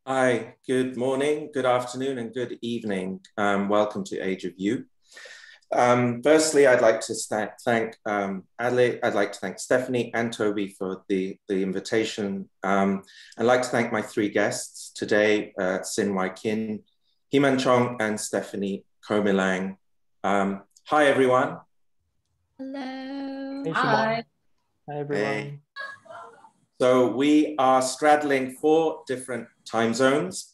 Hi, good morning, good afternoon, and good evening. Welcome to Age of You. Firstly, I'd like to thank Adelaide, I'd like to thank Stephanie and Toby for the invitation. I'd like to thank my three guests today, Wai Kin, Heman Chong, and Stephanie Comilang. Hi, everyone. Hello. Hey, Hi. Hi, everyone. Hey. So we are straddling 4 different time zones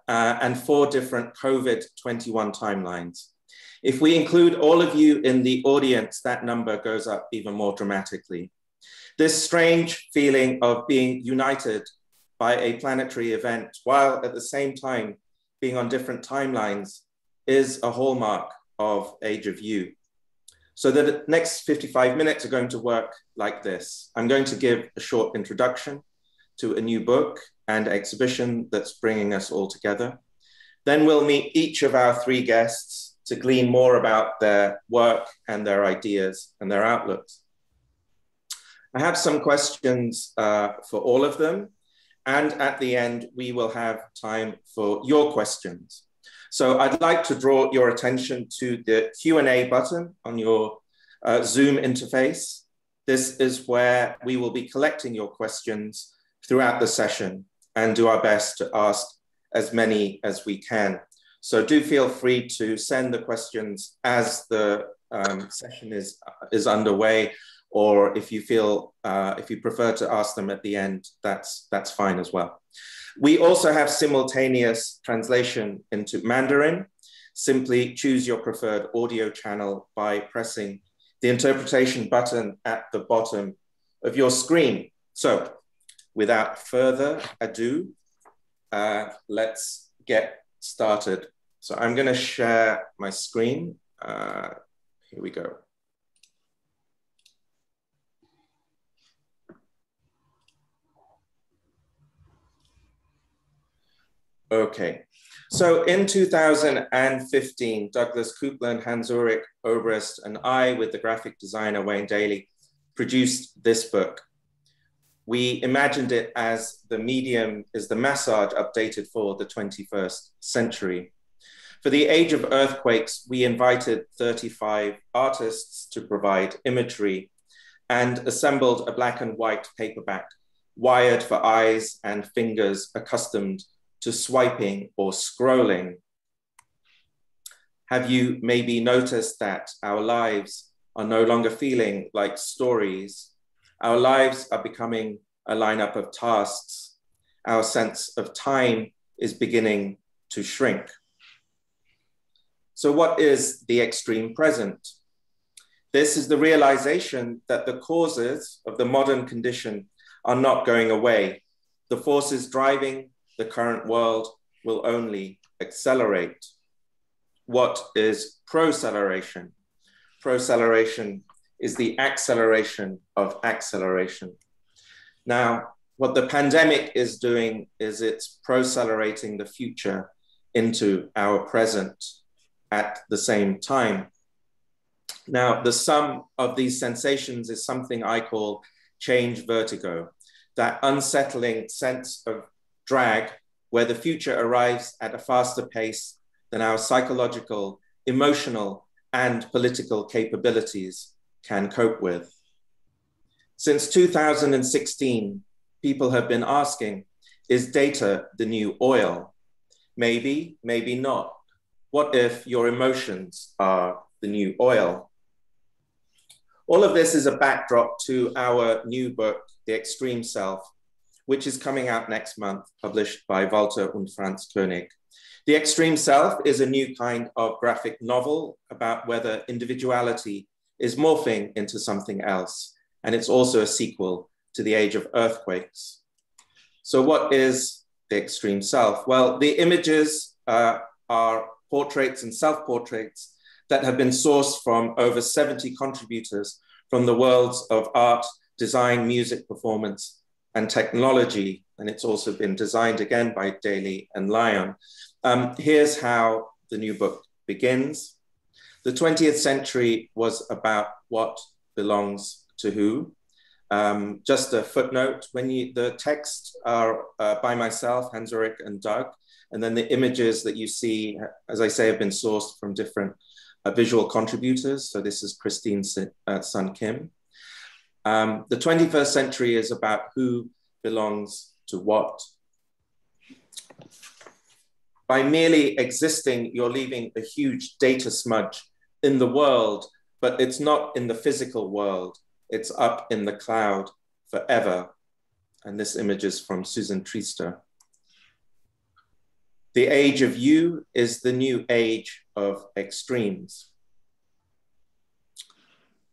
and 4 different COVID-21 timelines. If we include all of you in the audience, that number goes up even more dramatically. This strange feeling of being united by a planetary event while at the same time being on different timelines is a hallmark of Age of You. So the next 55 minutes are going to work like this. I'm going to give a short introduction to a new book and exhibition that's bringing us all together. Then we'll meet each of our 3 guests to glean more about their work and their ideas and their outlooks. I have some questions for all of them. And at the end, we will have time for your questions. So I'd like to draw your attention to the Q&A button on your Zoom interface. This is where we will be collecting your questions throughout the session and do our best to ask as many as we can. So do feel free to send the questions as the session is underway, or if you feel, if you prefer to ask them at the end, that's fine as well. We also have simultaneous translation into Mandarin. Simply choose your preferred audio channel by pressing the interpretation button at the bottom of your screen. So without further ado, let's get started. So I'm going to share my screen. Here we go. Okay, so in 2015, Douglas Coupland, Ulrich, Obrist, and I, with the graphic designer Wayne Daly, produced this book. We imagined it as the medium is the massage updated for the 21st century. For the Age of Earthquakes, we invited 35 artists to provide imagery and assembled a black and white paperback wired for eyes and fingers accustomed to swiping or scrolling. Have you maybe noticed that our lives are no longer feeling like stories? Our lives are becoming a lineup of tasks. Our sense of time is beginning to shrink. So what is the extreme present? This is the realization that the causes of the modern condition are not going away. The forces driving the current world will only accelerate. What is proceleration? Proceleration is the acceleration of acceleration. Now, what the pandemic is doing is it's procelerating the future into our present at the same time. Now, the sum of these sensations is something I call change vertigo, that unsettling sense of drag where the future arrives at a faster pace than our psychological, emotional, and political capabilities can cope with. Since 2016, people have been asking, is data the new oil? Maybe, maybe not. What if your emotions are the new oil? All of this is a backdrop to our new book, The Extreme Self, which is coming out next month, published by Walter und Franz Koenig. The Extreme Self is a new kind of graphic novel about whether individuality is morphing into something else. And it's also a sequel to The Age of Earthquakes. So what is The Extreme Self? Well, the images are portraits and self-portraits that have been sourced from over 70 contributors from the worlds of art, design, music, performance, and technology, and it's also been designed again by Daly and Lyon. Here's how the new book begins. The 20th century was about what belongs to who. Just a footnote, the texts are by myself, Hans-Ulrich and Doug, and then the images that you see, as I say, have been sourced from different visual contributors. So this is Christine's son, Kim. The 21st century is about who belongs to what. By merely existing, you're leaving a huge data smudge in the world, but it's not in the physical world. It's up in the cloud forever. And this image is from Susan Treister. The age of you is the new age of extremes.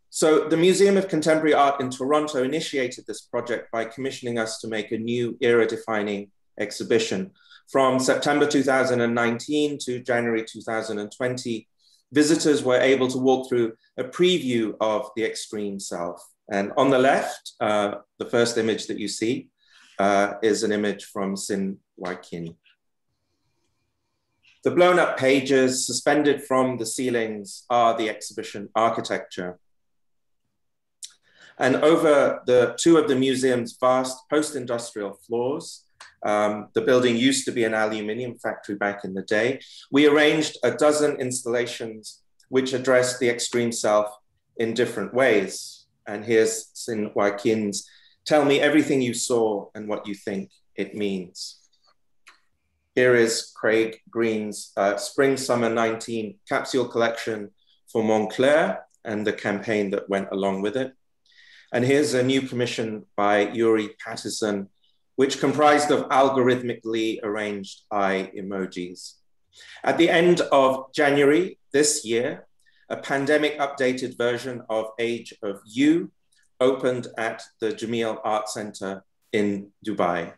So the Museum of Contemporary Art in Toronto initiated this project by commissioning us to make a new era-defining exhibition. From September 2019 to January 2020, visitors were able to walk through a preview of the extreme self. And on the left, the first image that you see is an image from Wai Kin. The blown up pages suspended from the ceilings are the exhibition architecture. And over two of the museum's vast post-industrial floors, the building used to be an aluminium factory back in the day, we arranged a dozen installations which addressed the extreme self in different ways. And here's Wai Kin's "Tell me everything you saw and what you think it means." Here is Craig Green's Spring-Summer 19 capsule collection for Montclair and the campaign that went along with it. And here's a new commission by Yuri Patterson, which comprised of algorithmically arranged eye emojis. At the end of January this year, a pandemic updated version of Age of You opened at the Jameel Arts Centre in Dubai.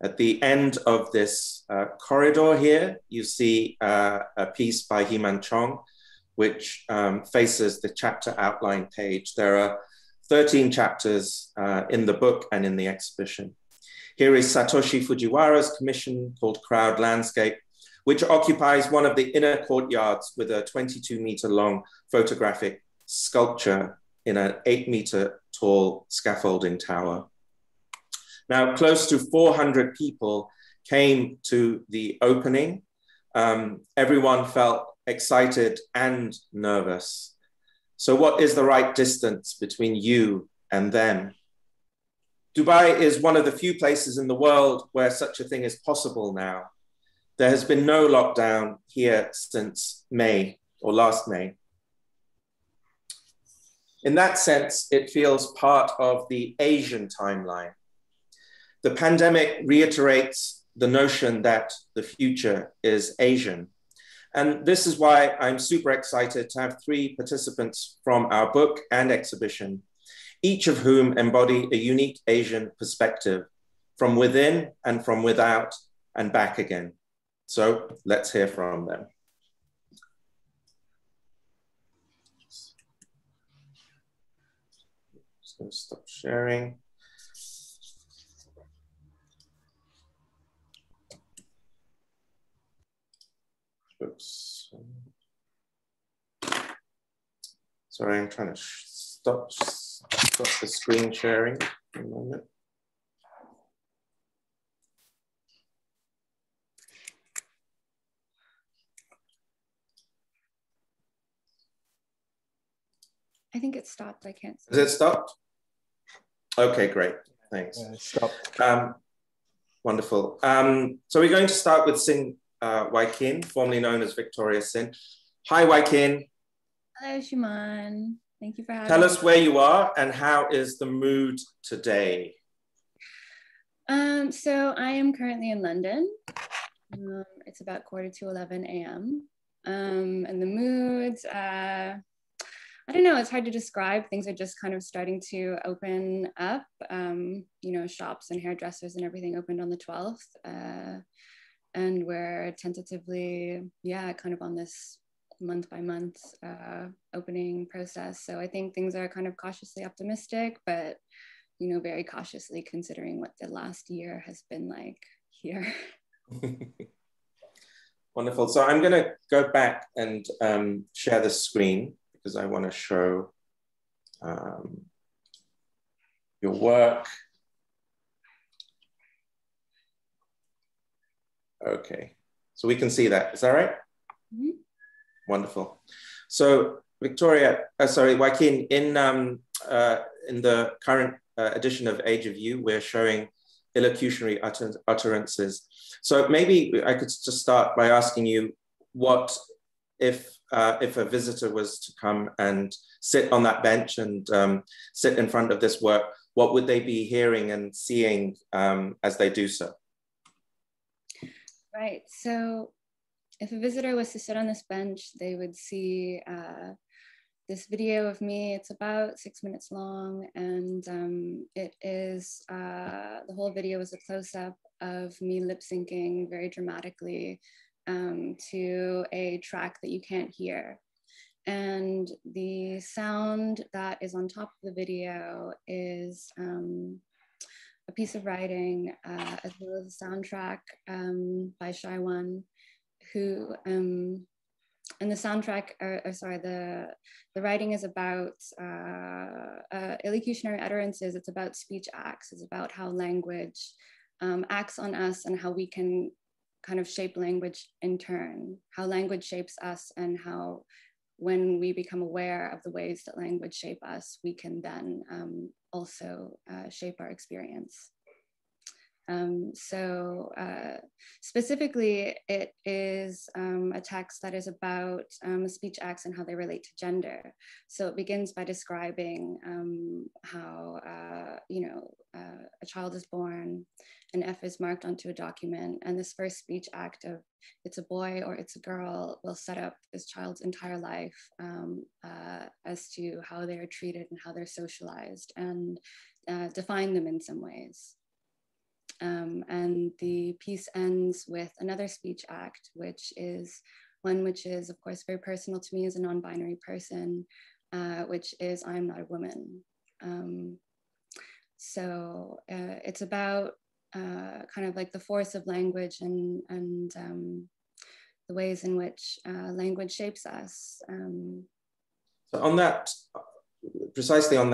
At the end of this corridor here, you see a piece by Heman Chong, which faces the chapter outline page. There are 13 chapters in the book and in the exhibition. Here is Satoshi Fujiwara's commission called Crowd Landscape, which occupies one of the inner courtyards with a 22-meter long photographic sculpture in an 8-meter tall scaffolding tower. Now, close to 400 people came to the opening. Everyone felt excited and nervous. So what is the right distance between you and them? Dubai is one of the few places in the world where such a thing is possible now. There has been no lockdown here since May or last May. In that sense, it feels part of the Asian timeline. The pandemic reiterates the notion that the future is Asian. And this is why I'm super excited to have 3 participants from our book and exhibition, each of whom embody a unique Asian perspective from within and from without and back again. So let's hear from them. Just gonna stop sharing. Oops. Sorry, I'm trying to stop the screen sharing for a moment. I think it stopped. I can't see. Has it stopped? Okay, great. Thanks. Yeah, it stopped. Wonderful. So we're going to start with Wai Kin, formerly known as Victoria Sin. Hi, Wai Kin. Hello, Shumon. Thank you for having me. Tell us where you are and how is the mood today? So I am currently in London. It's about 10:45 a.m. And the moods, I don't know, it's hard to describe. Things are just kind of starting to open up. You know, shops and hairdressers and everything opened on the 12th. And we're tentatively, kind of on this month by month opening process. So I think things are kind of cautiously optimistic, but, you know, very cautiously considering what the last year has been like here. Wonderful. So I'm going to go back and share the screen because I want to show your work. Okay, so we can see that. Is that right? Mm-hmm. Wonderful. So Victoria, Wai Kin, in the current edition of Age of You, we're showing illocutionary utterances. So maybe I could just start by asking you, what if a visitor was to come and sit on that bench and sit in front of this work, what would they be hearing and seeing as they do so? Right, so if a visitor was to sit on this bench, they would see this video of me. It's about 6 minutes long, and it is, the whole video is a close-up of me lip syncing very dramatically to a track that you can't hear. And the sound that is on top of the video is a piece of writing, as well as a soundtrack by Shai Wan, who, and the soundtrack, the writing is about illocutionary utterances. It's about speech acts. It's about how language acts on us and how we can kind of shape language in turn, how language shapes us, and how when we become aware of the ways that language shape us, we can then also shape our experience. Specifically, it is a text that is about speech acts and how they relate to gender. So it begins by describing how, a child is born, an F is marked onto a document, and this first speech act of it's a boy or it's a girl will set up this child's entire life as to how they are treated and how they're socialized, and define them in some ways. And the piece ends with another speech act, which is one which is, of course, very personal to me as a non-binary person, which is I'm not a woman. It's about kind of like the force of language and the ways in which language shapes us. So on that, precisely on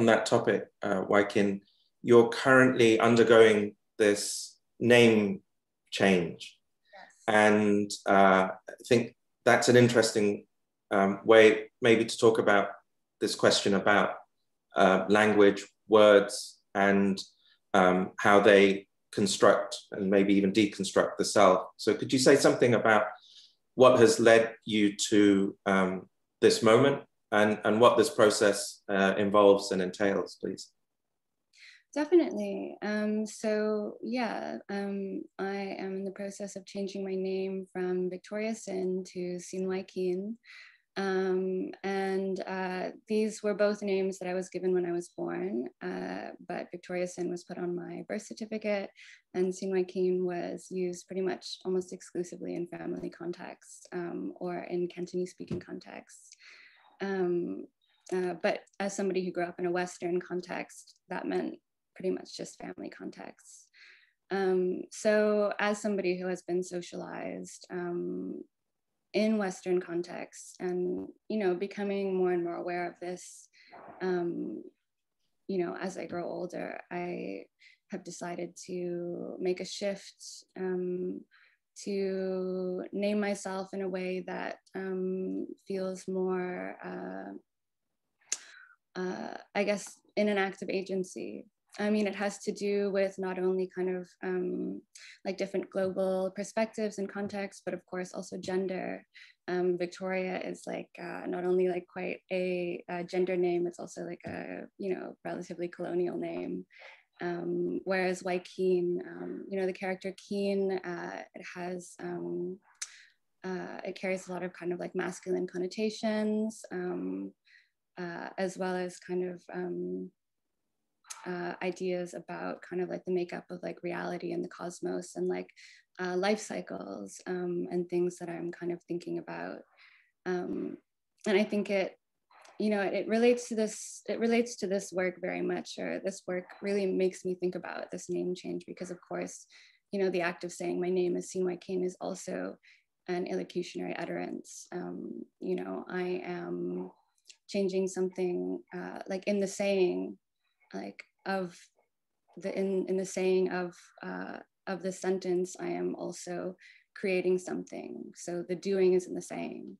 that topic, Wai Kin, you're currently undergoing this name change. Yes. And I think that's an interesting way maybe to talk about this question about language, words, and how they construct and maybe even deconstruct the self. So could you say something about what has led you to this moment and what this process involves and entails, please? Definitely. I am in the process of changing my name from Victoria Sin to Wai Kin. These were both names that I was given when I was born, but Victoria Sin was put on my birth certificate, and Wai Kin was used pretty much almost exclusively in family contexts or in Cantonese speaking contexts. But as somebody who grew up in a Western context, that meant pretty much just family contexts. So as somebody who has been socialized in Western contexts and, becoming more and more aware of this, as I grow older, I have decided to make a shift to name myself in a way that feels more, I guess, in an act of agency. I mean, it has to do with not only kind of like different global perspectives and contexts, but of course also gender. Victoria is like not only like quite a gender name, it's also like a, relatively colonial name. Whereas Wai Kin, the character Keen, it has, it carries a lot of kind of like masculine connotations, as well as kind of, ideas about kind of like the makeup of like reality and the cosmos and like life cycles and things that I'm kind of thinking about. And I think it relates to this work very much, or this work really makes me think about this name change because of course, the act of saying my name is Wai Kin is also an illocutionary utterance. I am changing something like in the saying, like in the saying of the sentence, I am also creating something. So the doing is in the saying.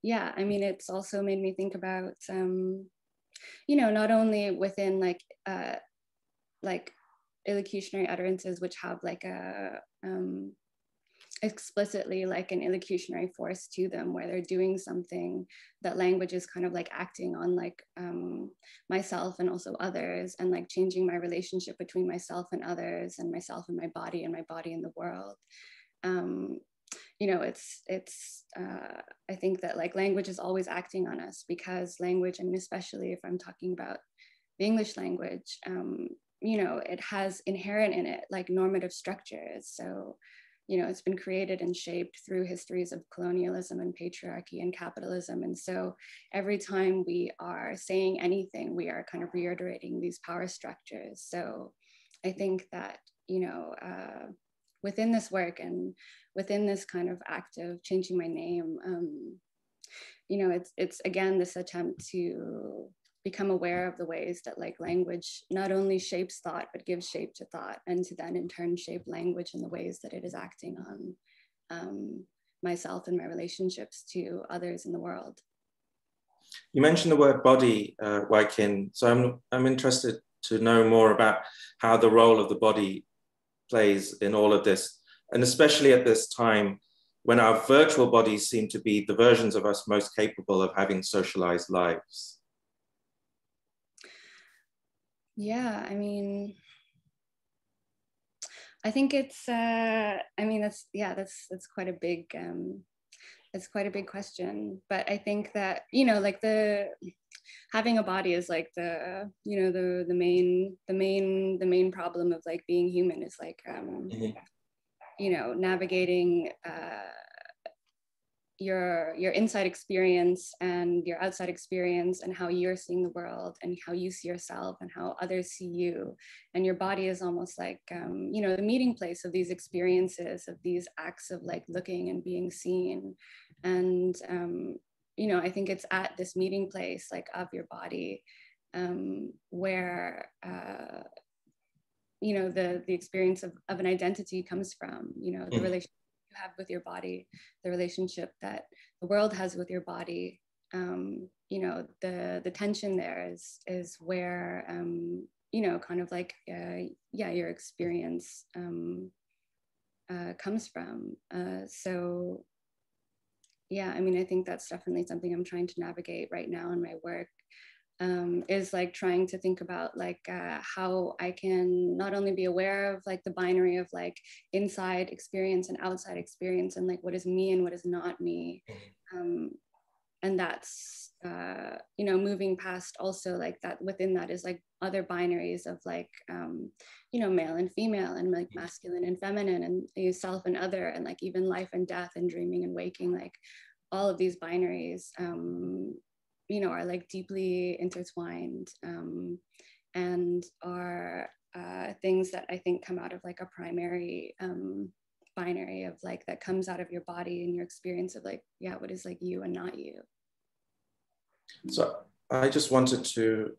Yeah, I mean, it's also made me think about, you know, not only within like illocutionary utterances, which have like a explicitly like an illocutionary force to them, where they're doing something that language is kind of like acting on, like myself and also others, and like changing my relationship between myself and others, and myself and my body in the world. You know, I think that like language is always acting on us, because language, I mean, especially if I'm talking about the English language, you know, it has inherent in it like normative structures. So, you know, it's been created and shaped through histories of colonialism and patriarchy and capitalism. And so every time we are saying anything, we are kind of reiterating these power structures. So I think that, you know, within this work and within this kind of act of changing my name, you know, it's again, this attempt to become aware of the ways that like language not only shapes thought, but gives shape to thought, and to then in turn shape language in the ways that it is acting on myself and my relationships to others in the world. You mentioned the word body, Wai Kin. So I'm interested to know more about how the role of the body plays in all of this, and especially at this time when our virtual bodies seem to be the versions of us most capable of having socialized lives. Yeah, I mean, I think it's, I mean, that's quite a big, it's quite a big question. But I think that, you know, like having a body is like you know, the main problem of like being human is like, you know, navigating your inside experience and your outside experience, and how you're seeing the world and how you see yourself and how others see you. And your body is almost like, you know, the meeting place of these experiences, of these acts of like looking and being seen. And, you know, I think it's at this meeting place, like of your body, where, you know, the experience of an identity comes from, you know, the relationship you have with your body, the relationship that the world has with your body. You know, the tension there is where, you know, kind of like, yeah, your experience comes from. So yeah, I mean, I think that's definitely something I'm trying to navigate right now in my work. Is like trying to think about like how I can not only be aware of like the binary of like inside experience and outside experience, and like what is me and what is not me. And that's, you know, moving past also like that within that is like other binaries of like, you know, male and female, and like masculine and feminine, and self and other, and like even life and death and dreaming and waking, like all of these binaries, you know, are like deeply intertwined, and are things that I think come out of like a primary binary of like that comes out of your body and your experience of like, yeah, what is like you and not you. So I just wanted to,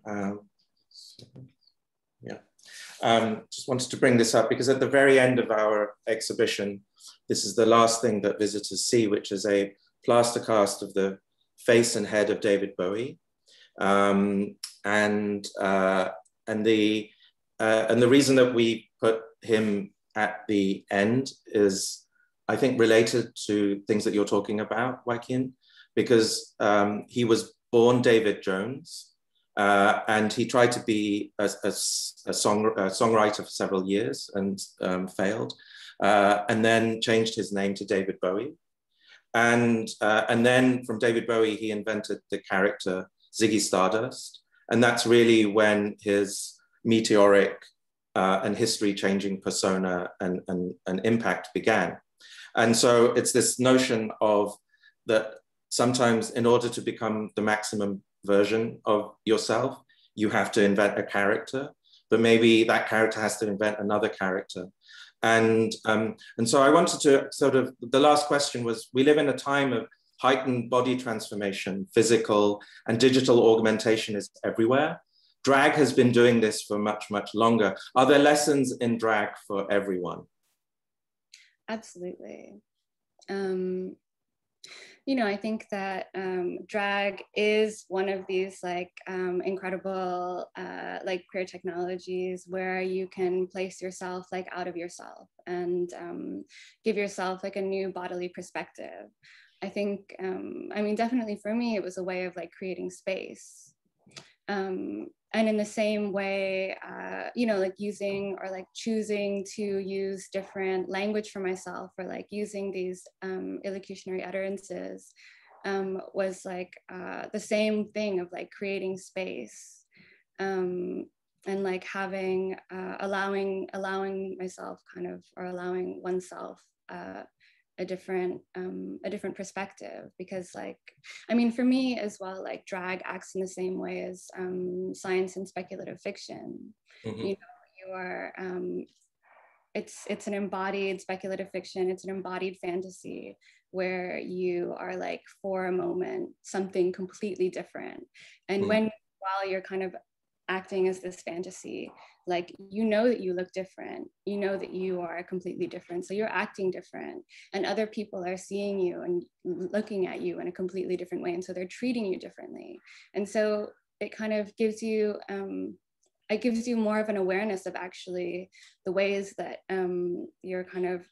just wanted to bring this up because at the very end of our exhibition, this is the last thing that visitors see, which is a plaster cast of the face and head of David Bowie, and the reason that we put him at the end is, I think, related to things that you're talking about, Wai Kin, because he was born David Jones, and he tried to be a songwriter for several years and failed, and then changed his name to David Bowie. And then from David Bowie, he invented the character Ziggy Stardust. And that's really when his meteoric and history-changing persona and impact began. And so it's this notion of that sometimes in order to become the maximum version of yourself, you have to invent a character, but maybe that character has to invent another character. And so I wanted to sort of, the last question was, we live in a time of heightened body transformation, physical and digital augmentation is everywhere. Drag has been doing this for much, much longer. Are there lessons in drag for everyone? Absolutely. You know, I think that drag is one of these like incredible like queer technologies where you can place yourself like out of yourself and give yourself like a new bodily perspective. I think, I mean, definitely for me, it was a way of like creating space. And in the same way, you know, like using or like choosing to use different language for myself, or like using these illocutionary utterances was like the same thing of like creating space and like having, allowing myself kind of, or allowing oneself a different perspective. Because like, I mean, for me as well, like drag acts in the same way as science and speculative fiction. Mm-hmm. You know, you are, it's an embodied speculative fiction, it's an embodied fantasy where you are like, for a moment, something completely different. And mm-hmm. While you're kind of acting as this fantasy, like, you know that you look different, you know that you are completely different, so you're acting different, and other people are seeing you and looking at you in a completely different way, and so they're treating you differently. And so it kind of gives you more of an awareness of actually the ways that you're kind of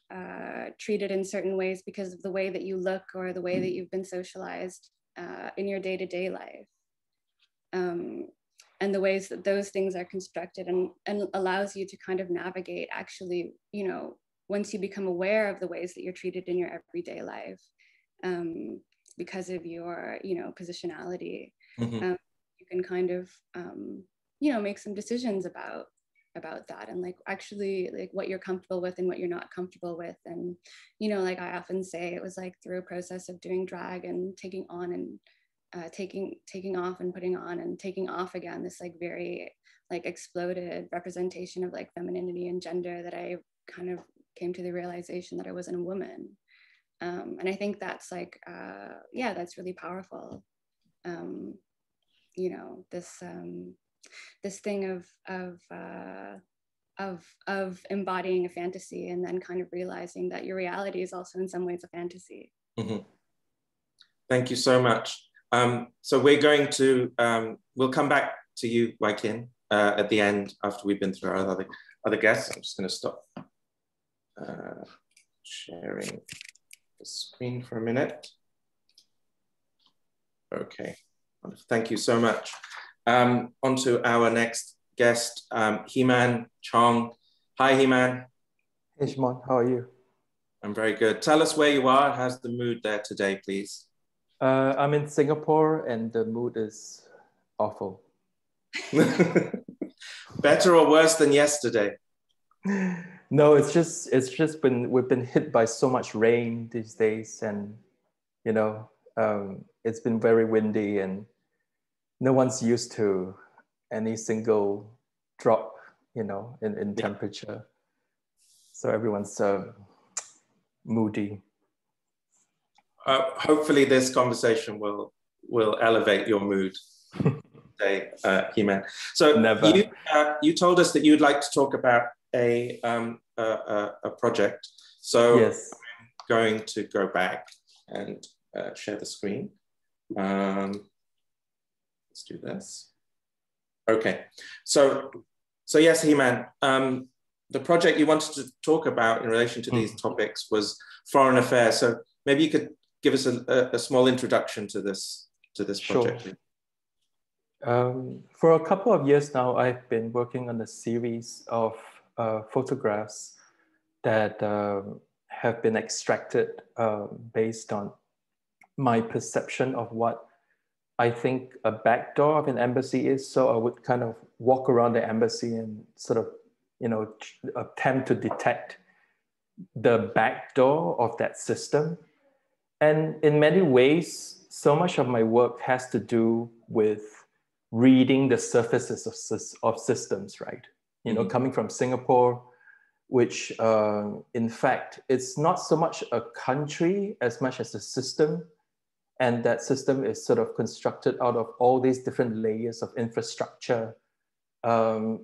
treated in certain ways because of the way that you look or the way that you've been socialized in your day-to-day life. And the ways that those things are constructed, and allows you to kind of navigate actually, you know, once you become aware of the ways that you're treated in your everyday life because of your, you know, positionality, mm-hmm. You can kind of, you know, make some decisions about that, and like actually like what you're comfortable with and what you're not comfortable with. And, you know, like I often say, it was like through a process of doing drag and taking on and taking off and putting on and taking off again, this like very like exploded representation of like femininity and gender, that I kind of came to the realization that I wasn't a woman. And I think that's like, yeah, that's really powerful. You know, this thing of embodying a fantasy and then kind of realizing that your reality is also in some ways a fantasy. Mm-hmm. Thank you so much. So we're going to, we'll come back to you, Wai Kin, at the end after we've been through our other guests. I'm just going to stop sharing the screen for a minute. Okay, thank you so much. On to our next guest, Heman Chong. Hi, Heman. Hey, Shumon, how are you? I'm very good. Tell us where you are. How's the mood there today, please? I'm in Singapore and the mood is awful. Better or worse than yesterday? No, it's just we've been hit by so much rain these days, and you know, it's been very windy, and no one's used to any single drop, you know, in temperature. So everyone's moody. Hopefully this conversation will elevate your mood today, Heman. So you told us that you'd like to talk about a project. So yes. I'm going to go back and share the screen. Let's do this. Okay. So yes, Heman, the project you wanted to talk about in relation to these topics was foreign affairs. So maybe you could give us a small introduction to this project. Sure. For a couple of years now, I've been working on a series of photographs that have been extracted based on my perception of what I think a back door of an embassy is. So I would kind of walk around the embassy and sort of, you know, attempt to detect the back door of that system. And in many ways, so much of my work has to do with reading the surfaces of systems, right? You know, coming from Singapore, which in fact, it's not so much a country as much as a system. And that system is sort of constructed out of all these different layers of infrastructure,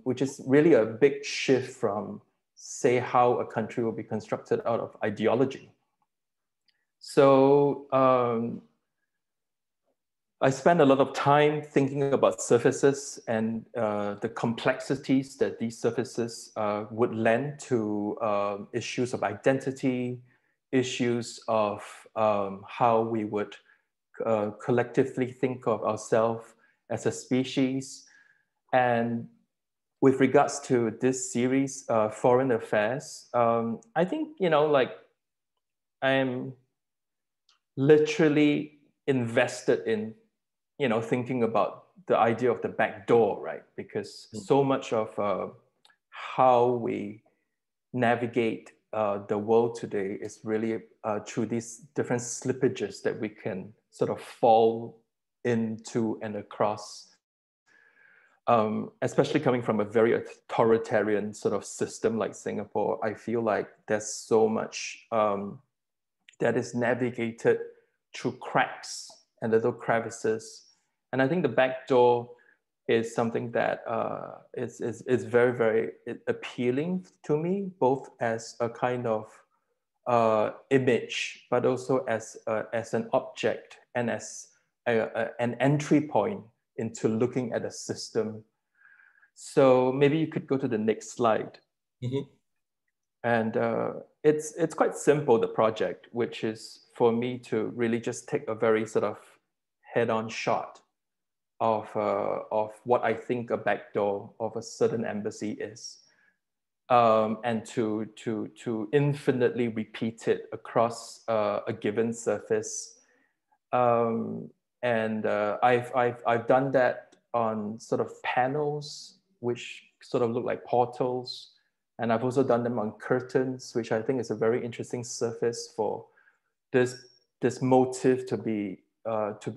which is really a big shift from, say, how a country will be constructed out of ideology. So I spend a lot of time thinking about surfaces and the complexities that these surfaces would lend to issues of identity, issues of how we would collectively think of ourselves as a species. And with regards to this series, Foreign Affairs, I think, like, I'm literally invested in thinking about the idea of the back door, right? Because so much of how we navigate the world today is really through these different slippages that we can sort of fall into and across, especially coming from a very authoritarian sort of system like Singapore. I feel like there's so much that is navigated through cracks and little crevices. And I think the back door is something that is very, very appealing to me, both as a kind of image, but also as an object and as an entry point into looking at a system. So maybe you could go to the next slide. Mm-hmm. And it's quite simple, the project, which is for me to really just take a very sort of head-on shot of what I think a backdoor of a certain embassy is, and to infinitely repeat it across a given surface. And I've done that on sort of panels, which sort of look like portals. And I've also done them on curtains, which I think is a very interesting surface for this motif to be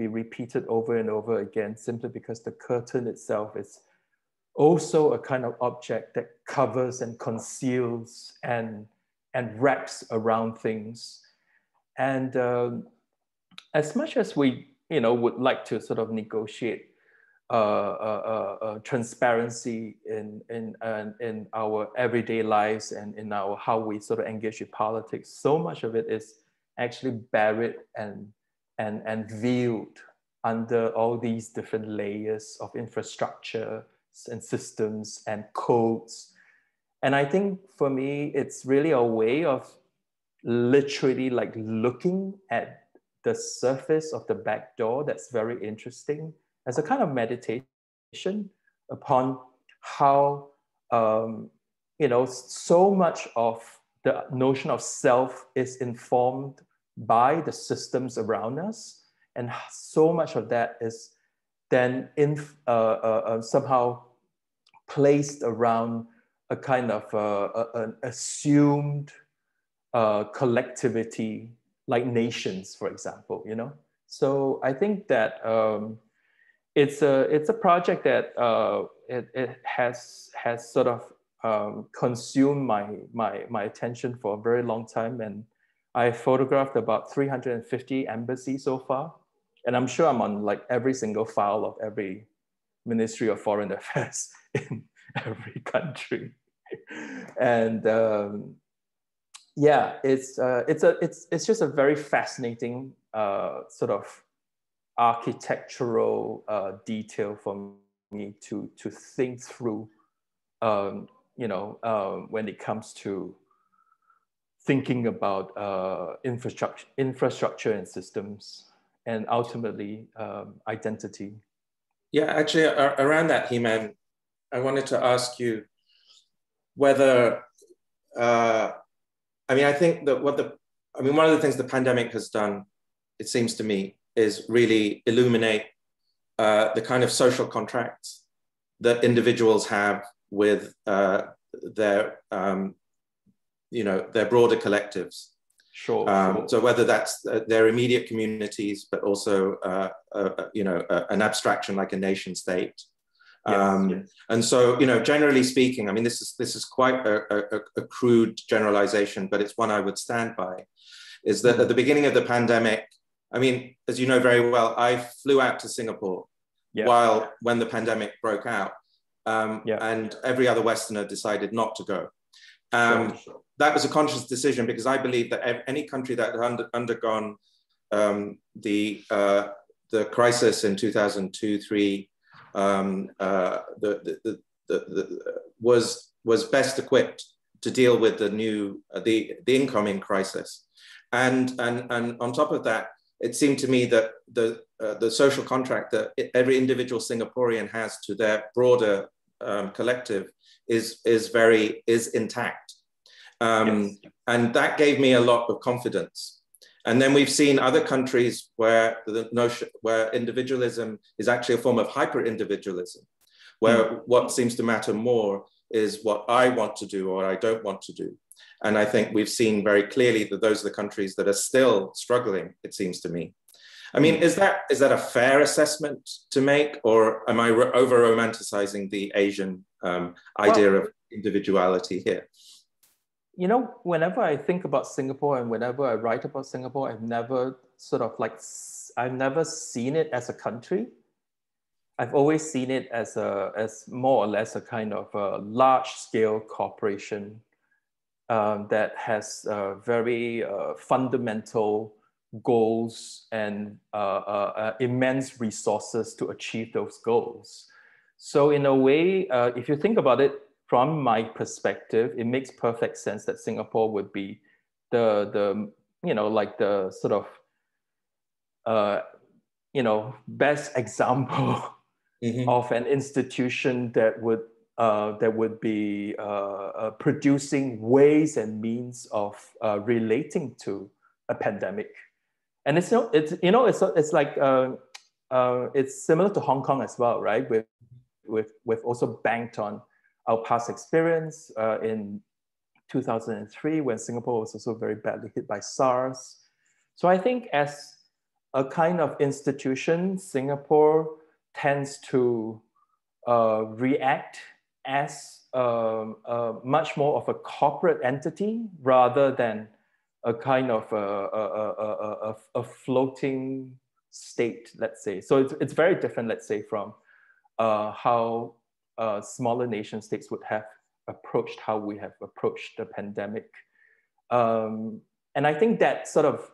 repeated over and over again, simply because the curtain itself is also a kind of object that covers and conceals and wraps around things. And as much as we would like to sort of negotiate transparency in our everyday lives and in our how we sort of engage with politics, so much of it is actually buried and veiled under all these different layers of infrastructure and systems and codes. And I think for me, it's really a way of literally like looking at the surface of the back door that's very interesting, as a kind of meditation upon how, so much of the notion of self is informed by the systems around us. And so much of that is then somehow placed around a kind of an assumed collectivity, like nations, for example, So I think that it's a project that it has sort of consumed my attention for a very long time, and I photographed about 350 embassies so far, and I'm sure I'm on like every single file of every Ministry of Foreign Affairs in every country, and yeah, it's just a very fascinating sort of architectural detail for me to think through, when it comes to thinking about infrastructure and systems, and ultimately identity. Yeah, actually, around that, Heman, I wanted to ask you whether, I think that one of the things the pandemic has done, it seems to me, is really illuminate the kind of social contracts that individuals have with their broader collectives. Sure. So whether that's their immediate communities, but also an abstraction like a nation state. Yes. And so, generally speaking, this is quite a crude generalization, but it's one I would stand by, is that at the beginning of the pandemic, I mean, as you know very well, I flew out to Singapore when the pandemic broke out, and every other Westerner decided not to go. Sure. That was a conscious decision because I believe that any country that had undergone the crisis in 2002-3 was best equipped to deal with the incoming crisis, and on top of that, it seemed to me that the social contract that every individual Singaporean has to their broader collective is intact, and that gave me a lot of confidence. And then we've seen other countries where where individualism is actually a form of hyper-individualism, where what seems to matter more is what I want to do or I don't want to do. And I think we've seen very clearly that those are the countries that are still struggling, it seems to me. I mean, is that a fair assessment to make, or am I over-romanticizing the Asian idea of individuality here? You know, whenever I think about Singapore and whenever I write about Singapore, I've never seen it as a country. I've always seen it as more or less a kind of a large-scale corporation that has very fundamental goals and immense resources to achieve those goals. So in a way, if you think about it from my perspective, it makes perfect sense that Singapore would be the sort of best example of an institution that would be producing ways and means of relating to a pandemic. And it's similar to Hong Kong as well, right? We've also banked on our past experience in 2003 when Singapore was also very badly hit by SARS. So I think as a kind of institution, Singapore tends to react as much more of a corporate entity rather than a kind of a floating state, let's say. So it's very different, let's say, from how smaller nation states would have approached how we have approached the pandemic. And I think that sort of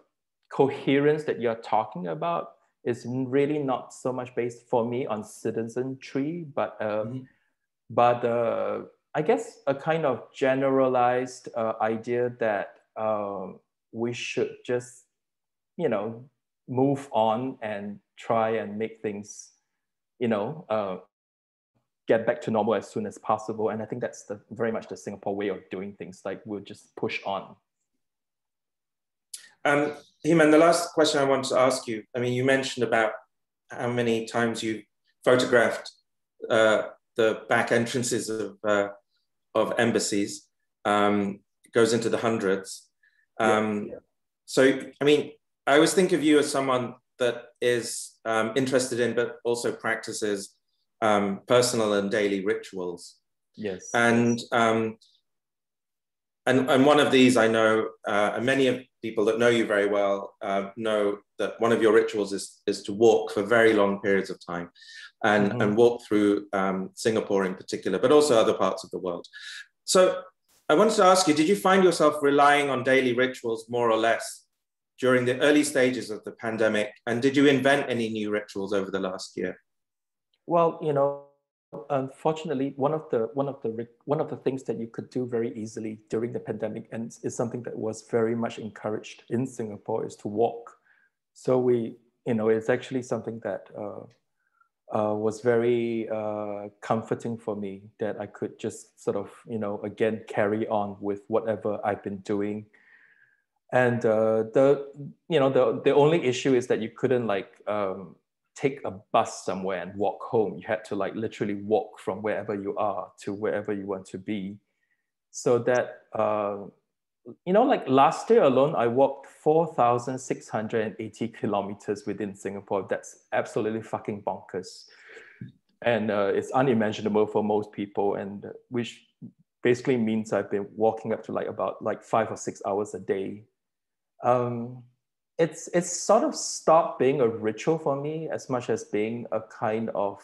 coherence that you're talking about is really not so much based for me on citizenry, but I guess a kind of generalized idea that we should just, move on and try and make things, get back to normal as soon as possible. And I think that's very much the Singapore way of doing things. Like, we'll just push on. Heman, the last question I want to ask you, I mean, you mentioned about how many times you photographed the back entrances of embassies, goes into the hundreds. So, I mean, I always think of you as someone that is interested in, but also practices personal and daily rituals. Yes. And one of these I know, and many of people that know you very well know that one of your rituals is to walk for very long periods of time and walk through Singapore in particular, but also other parts of the world. So I wanted to ask you, did you find yourself relying on daily rituals more or less during the early stages of the pandemic? And did you invent any new rituals over the last year? Well, unfortunately, one of the things that you could do very easily during the pandemic, and is something that was very much encouraged in Singapore, is to walk. So it's actually something that was very comforting for me, that I could just sort of, again, carry on with whatever I've been doing. And the only issue is that you couldn't take a bus somewhere and walk home. You had to literally walk from wherever you are to wherever you want to be. So that, last year alone, I walked 4,680 kilometers within Singapore. That's absolutely fucking bonkers. And it's unimaginable for most people, and which basically means I've been walking up to about 5 or 6 hours a day. it's sort of stopped being a ritual for me as much as being a kind of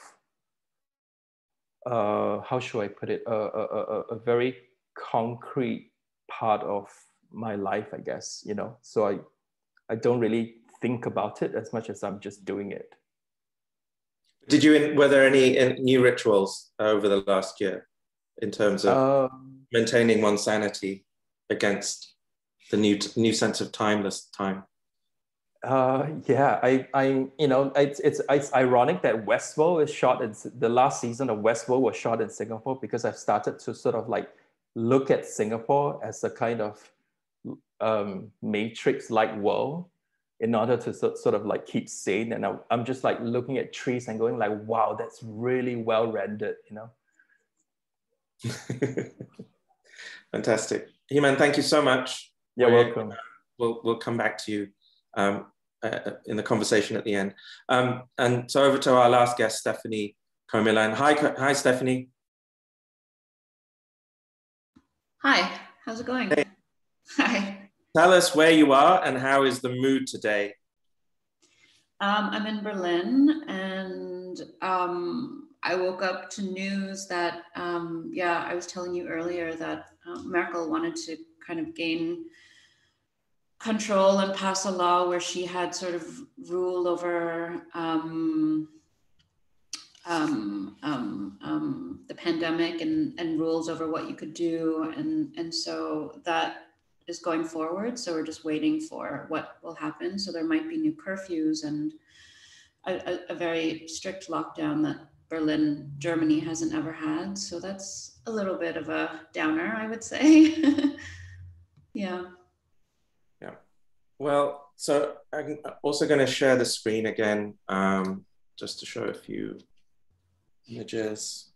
how should I put it, a very concrete part of my life, I guess, you know. So I don't really think about it as much as I'm just doing it. Were there any new rituals over the last year in terms of maintaining one's sanity against the new sense of timeless time? Yeah, I you know, it's ironic that Westworld is shot in the last season of Westworld was shot in Singapore, because I've started to sort of like look at Singapore as a kind of matrix-like world in order to sort of like keep sane. And I'm just like looking at trees and going like, wow, that's really well rendered, you know. Fantastic. Heman, thank you so much. You're welcome. We'll come back to you in the conversation at the end. And so over to our last guest, Stephanie Comilang. Hi, Stephanie. Hi, how's it going? Hey. Hi. Tell us where you are and how is the mood today? I'm in Berlin, and I woke up to news that, yeah, I was telling you earlier that Merkel wanted to kind of gain control and pass a law where she had sort of rule over the pandemic and rules over what you could do. And so that is going forward. So we're just waiting for what will happen. So there might be new curfews and a very strict lockdown that Berlin, Germany hasn't ever had. So that's a little bit of a downer, I would say. Yeah. Yeah. Well, so I'm also going to share the screen again, just to show a few images.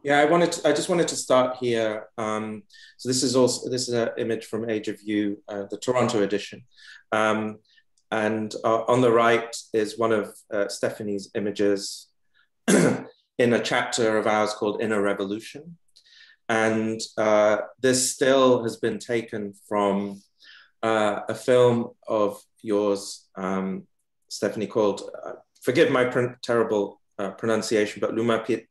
Yeah, I just wanted to start here. So this is an image from Age of You, the Toronto edition. And on the right is one of Stephanie's images in a chapter of ours called Inner Revolution. And this still has been taken from a film of yours, Stephanie, called, forgive my terrible pronunciation, but Lumapit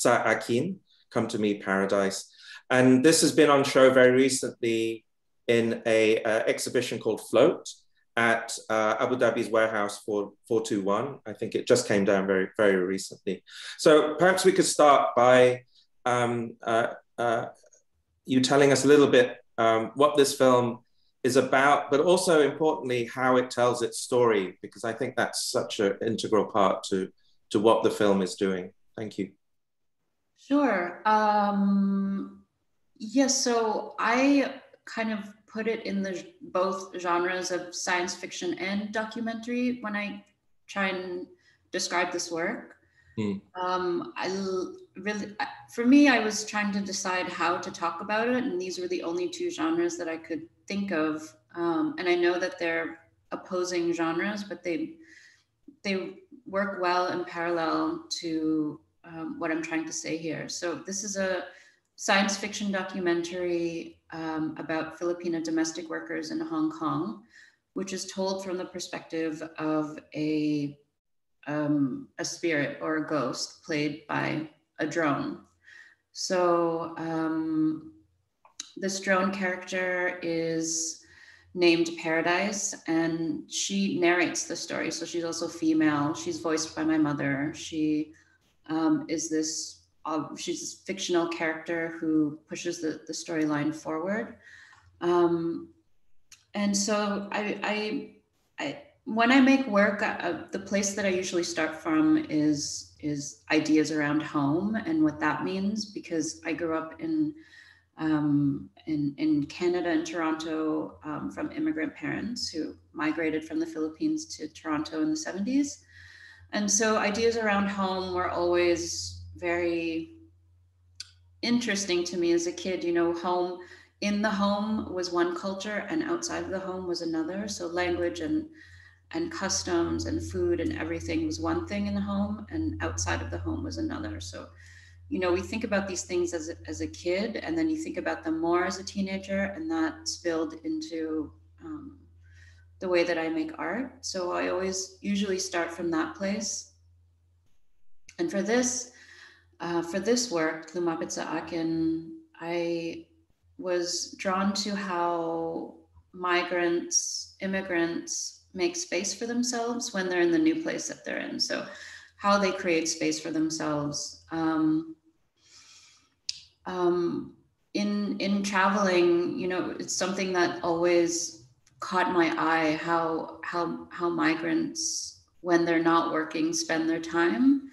Wai Kin, Come to Me, Paradise. And this has been on show very recently in a exhibition called Float at Abu Dhabi's Warehouse 421. I think it just came down very, very recently. So perhaps we could start by you telling us a little bit what this film is about, but also importantly, how it tells its story, because I think that's such an integral part to what the film is doing. Thank you. Sure. Yes, so I kind of put it in the both genres of science fiction and documentary when I try and describe this work. For me, I was trying to decide how to talk about it, and these were the only two genres that I could think of. And I know that they're opposing genres, but they work well in parallel to what I'm trying to say here. So this is a science fiction documentary about Filipino domestic workers in Hong Kong, which is told from the perspective of a spirit or a ghost played by a drone. So this drone character is named Paradise, and she narrates the story. So she's also female. She's voiced by my mother. She is this, she's this fictional character who pushes the storyline forward. And so I when I make work, the place that I usually start from is ideas around home and what that means, because I grew up in Canada, in Toronto, from immigrant parents who migrated from the Philippines to Toronto in the 70s. And so ideas around home were always very interesting to me as a kid. You know, home, in the home was one culture and outside of the home was another. So language and customs and food and everything was one thing in the home, and outside of the home was another. So you know, we think about these things as a kid, and then you think about them more as a teenager, and that spilled into the way that I make art. So I always usually start from that place. And for this work, Lumapit sa Akin, I was drawn to how migrants, immigrants make space for themselves when they're in the new place that they're in. So how they create space for themselves. In traveling, you know, it's something that always caught my eye, how migrants, when they're not working, spend their time.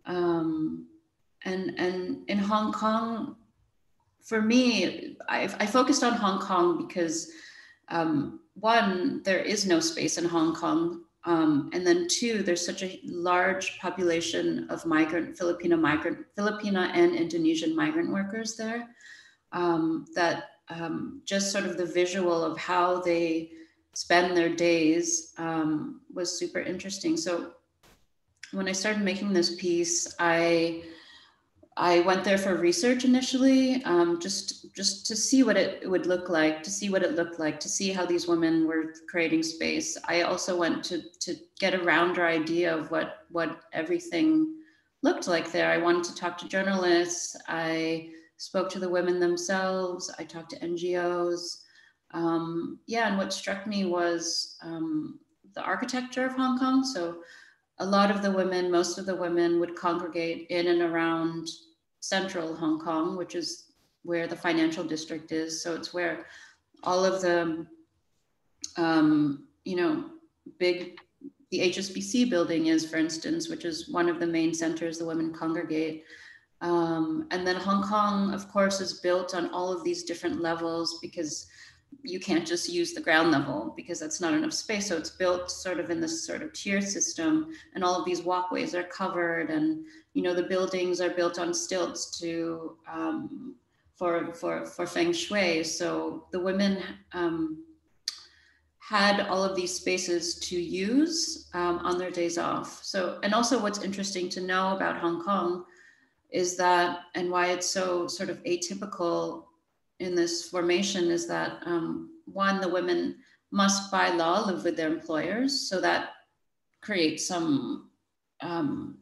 And in Hong Kong, for me, I focused on Hong Kong because one, there is no space in Hong Kong. And then two, there's such a large population of Filipino and Indonesian migrant workers there, that just sort of the visual of how they spend their days was super interesting. So when I started making this piece, I went there for research initially, just to see what it would look like, to see how these women were creating space. I also went to get a rounder idea of what everything looked like there. I wanted to talk to journalists. I spoke to the women themselves. I talked to NGOs. Yeah, and what struck me was the architecture of Hong Kong. So a lot of the women, most of the women would congregate in and around central Hong Kong, which is where the financial district is. So it's where all of the, you know, the HSBC building is, for instance, which is one of the main centers the women congregate. And then Hong Kong, of course, is built on all of these different levels because you can't just use the ground level because that's not enough space. So it's built sort of in this sort of tier system, and all of these walkways are covered, and you know the buildings are built on stilts to for feng shui. So the women had all of these spaces to use on their days off. So, and also what's interesting to know about Hong Kong is that, and why it's so sort of atypical in this formation, is that one, the women must by law live with their employers. So that creates some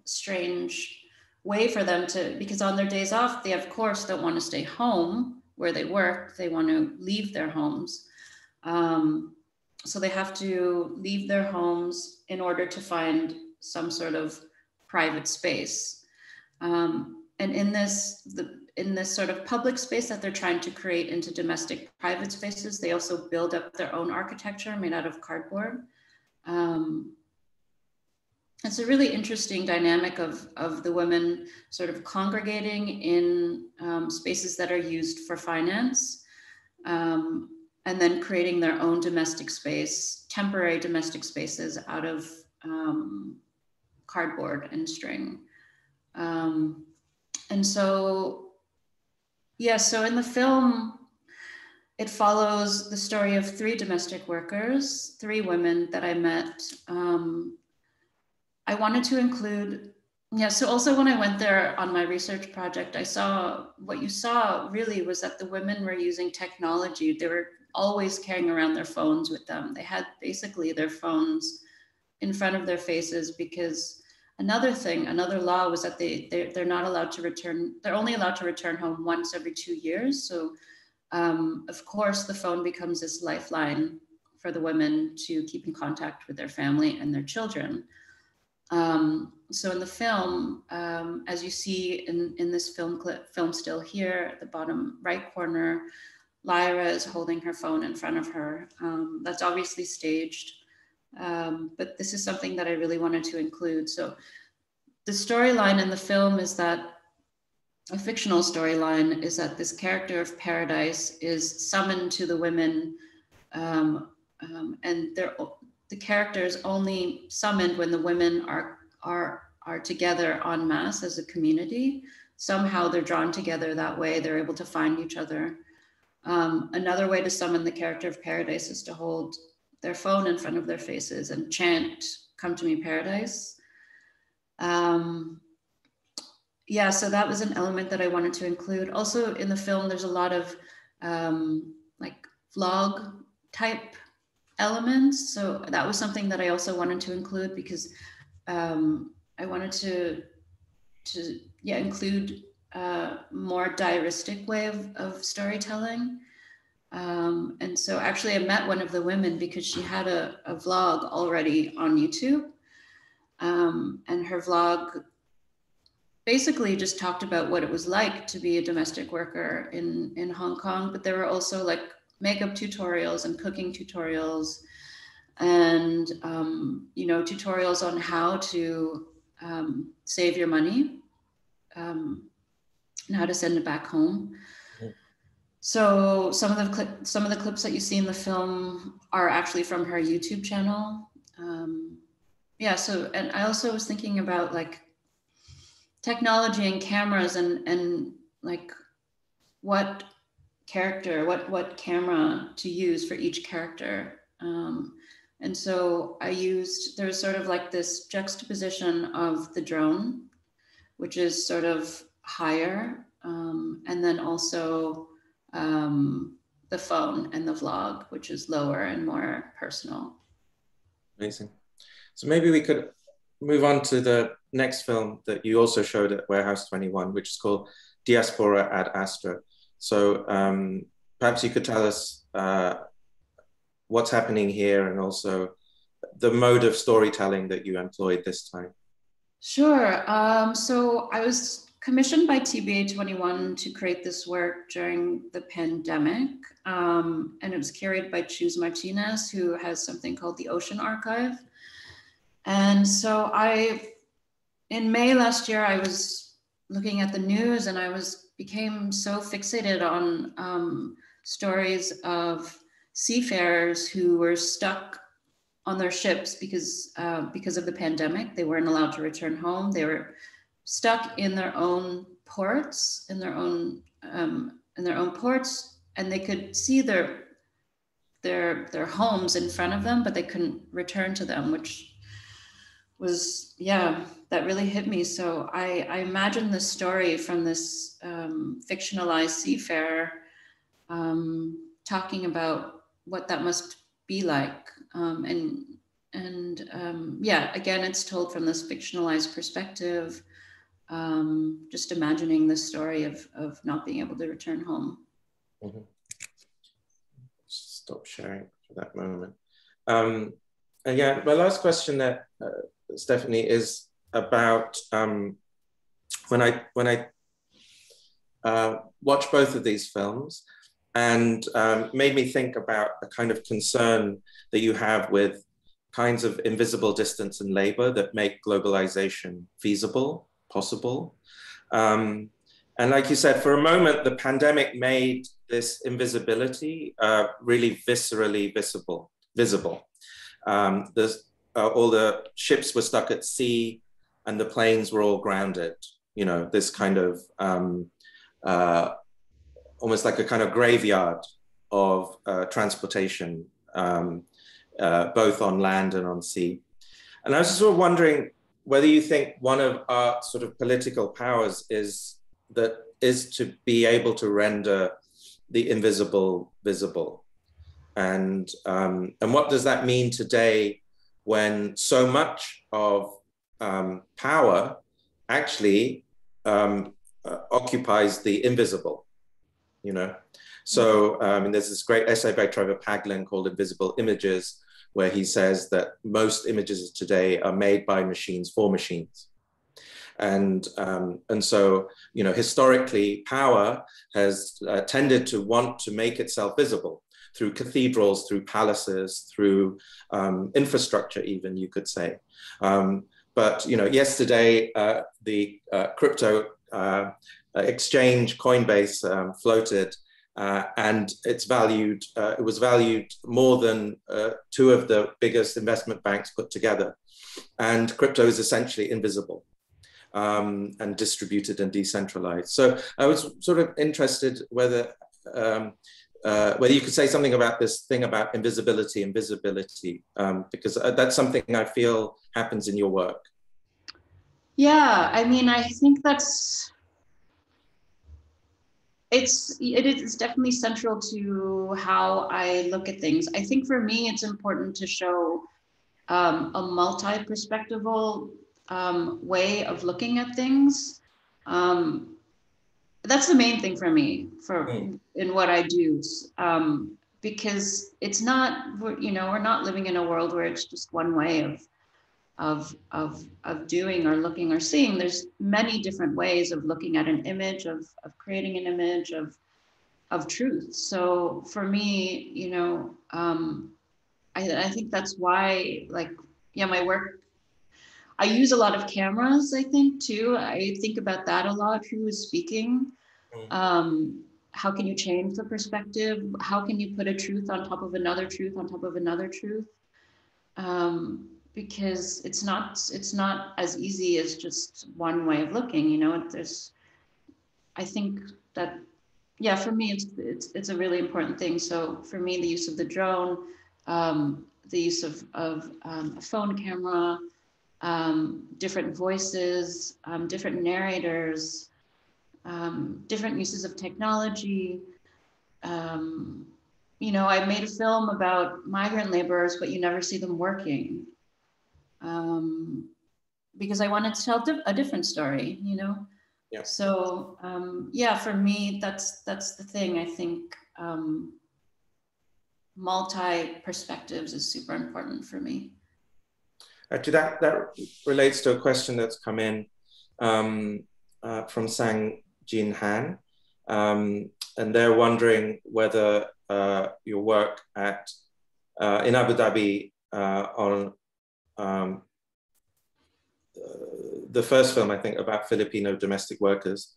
strange way for them to, because on their days off, they of course don't want to stay home where they work. They want to leave their homes. So they have to leave their homes in order to find some sort of private space. And in this sort of public space that they're trying to create into domestic private spaces, they also build up their own architecture made out of cardboard. It's a really interesting dynamic of the women sort of congregating in spaces that are used for finance, and then creating their own domestic space, temporary domestic spaces out of cardboard and string. And so, yeah, so in the film, it follows the story of 3 domestic workers, 3 women that I met. I wanted to include, yeah, so also when I went there on my research project, I saw, what you saw really was that the women were using technology. They were always carrying around their phones with them. They had basically their phones in front of their faces because another law was that they're not allowed to return, they're only allowed to return home once every 2 years. So of course the phone becomes this lifeline for the women to keep in contact with their family and their children. So in the film, as you see in this film still here at the bottom right corner, Lyra is holding her phone in front of her. That's obviously staged. But this is something that I really wanted to include. So the storyline in the film is that, a fictional storyline is that this character of Paradise is summoned to the women, and the character is only summoned when the women are together en masse as a community. Somehow they're drawn together that way. They're able to find each other. Another way to summon the character of Paradise is to hold their phone in front of their faces and chant, "Come to me, Paradise." yeah, so that was an element that I wanted to include. Also in the film, there's a lot of like vlog type elements. So that was something that I also wanted to include because I wanted to include a more diaristic way of storytelling. And so actually I met one of the women because she had a vlog already on YouTube. And her vlog basically just talked about what it was like to be a domestic worker in Hong Kong, but there were also like makeup tutorials and cooking tutorials and, you know, tutorials on how to save your money and how to send it back home. So some of the clips that you see in the film are actually from her YouTube channel. Yeah, so, and I also was thinking about like technology and cameras and like what camera to use for each character. And so there's sort of like this juxtaposition of the drone, which is sort of higher, and then also the phone and the vlog, which is lower and more personal. Amazing. So maybe we could move on to the next film that you also showed at Warehouse 21, which is called Diaspora ad Astra. So perhaps you could tell us what's happening here and also the mode of storytelling that you employed this time. Sure. So I was commissioned by TBA 21 to create this work during the pandemic. And it was curated by Chus Martinez, who has something called the Ocean Archive. And so in May last year, I was looking at the news and I became so fixated on stories of seafarers who were stuck on their ships because of the pandemic. They weren't allowed to return home. They were stuck in their own ports, in their own ports, and they could see their homes in front of them, but they couldn't return to them, which was, yeah, that really hit me. So I imagined this story from this fictionalized seafarer talking about what that must be like. Yeah, again, it's told from this fictionalized perspective, just imagining the story of not being able to return home. Mm-hmm. Stop sharing for that moment. And yeah, my last question there, Stephanie, is about when I watched both of these films, and made me think about a kind of concern that you have with kinds of invisible distance and labor that make globalization feasible, possible. And like you said, for a moment, the pandemic made this invisibility really viscerally visible. All the ships were stuck at sea and the planes were all grounded. You know, this kind of almost like a kind of graveyard of transportation, both on land and on sea. And I was just sort of wondering whether you think one of our sort of political powers is to be able to render the invisible visible. And what does that mean today when so much of power actually occupies the invisible, you know? So there's this great essay by Trevor Paglen called Invisible Images, where he says that most images today are made by machines for machines. And so, you know, historically, power has tended to want to make itself visible through cathedrals, through palaces, through infrastructure, even, you could say. But, you know, yesterday, the crypto exchange Coinbase floated, and it was valued more than two of the biggest investment banks put together. And crypto is essentially invisible and distributed and decentralized. So I was sort of interested whether you could say something about this thing about invisibility and visibility, because that's something I feel happens in your work. Yeah, I mean, I think it is definitely central to how I look at things. I think for me, it's important to show a multi-perspectival way of looking at things. That's the main thing for me in what I do, because it's not, we're not living in a world where it's just one way of doing or looking or seeing. There's many different ways of looking at an image, of creating an image of truth. So for me, I think that's why, like, yeah, my work, I use a lot of cameras, I think, too. I think about that a lot. Who is speaking? How can you change the perspective? How can you put a truth on top of another truth on top of another truth? Because it's not as easy as just one way of looking. I think that, yeah, for me, it's a really important thing. So for me, the use of the drone, the use of a phone camera, different voices, different narrators, different uses of technology. I made a film about migrant laborers, but you never see them working, because I wanted to tell a different story, Yeah. So yeah, for me, that's the thing. I think multi perspectives is super important for me. Actually, that relates to a question that's come in from Sang Jin Han, and they're wondering whether your work in Abu Dhabi on the first film, I think, about Filipino domestic workers,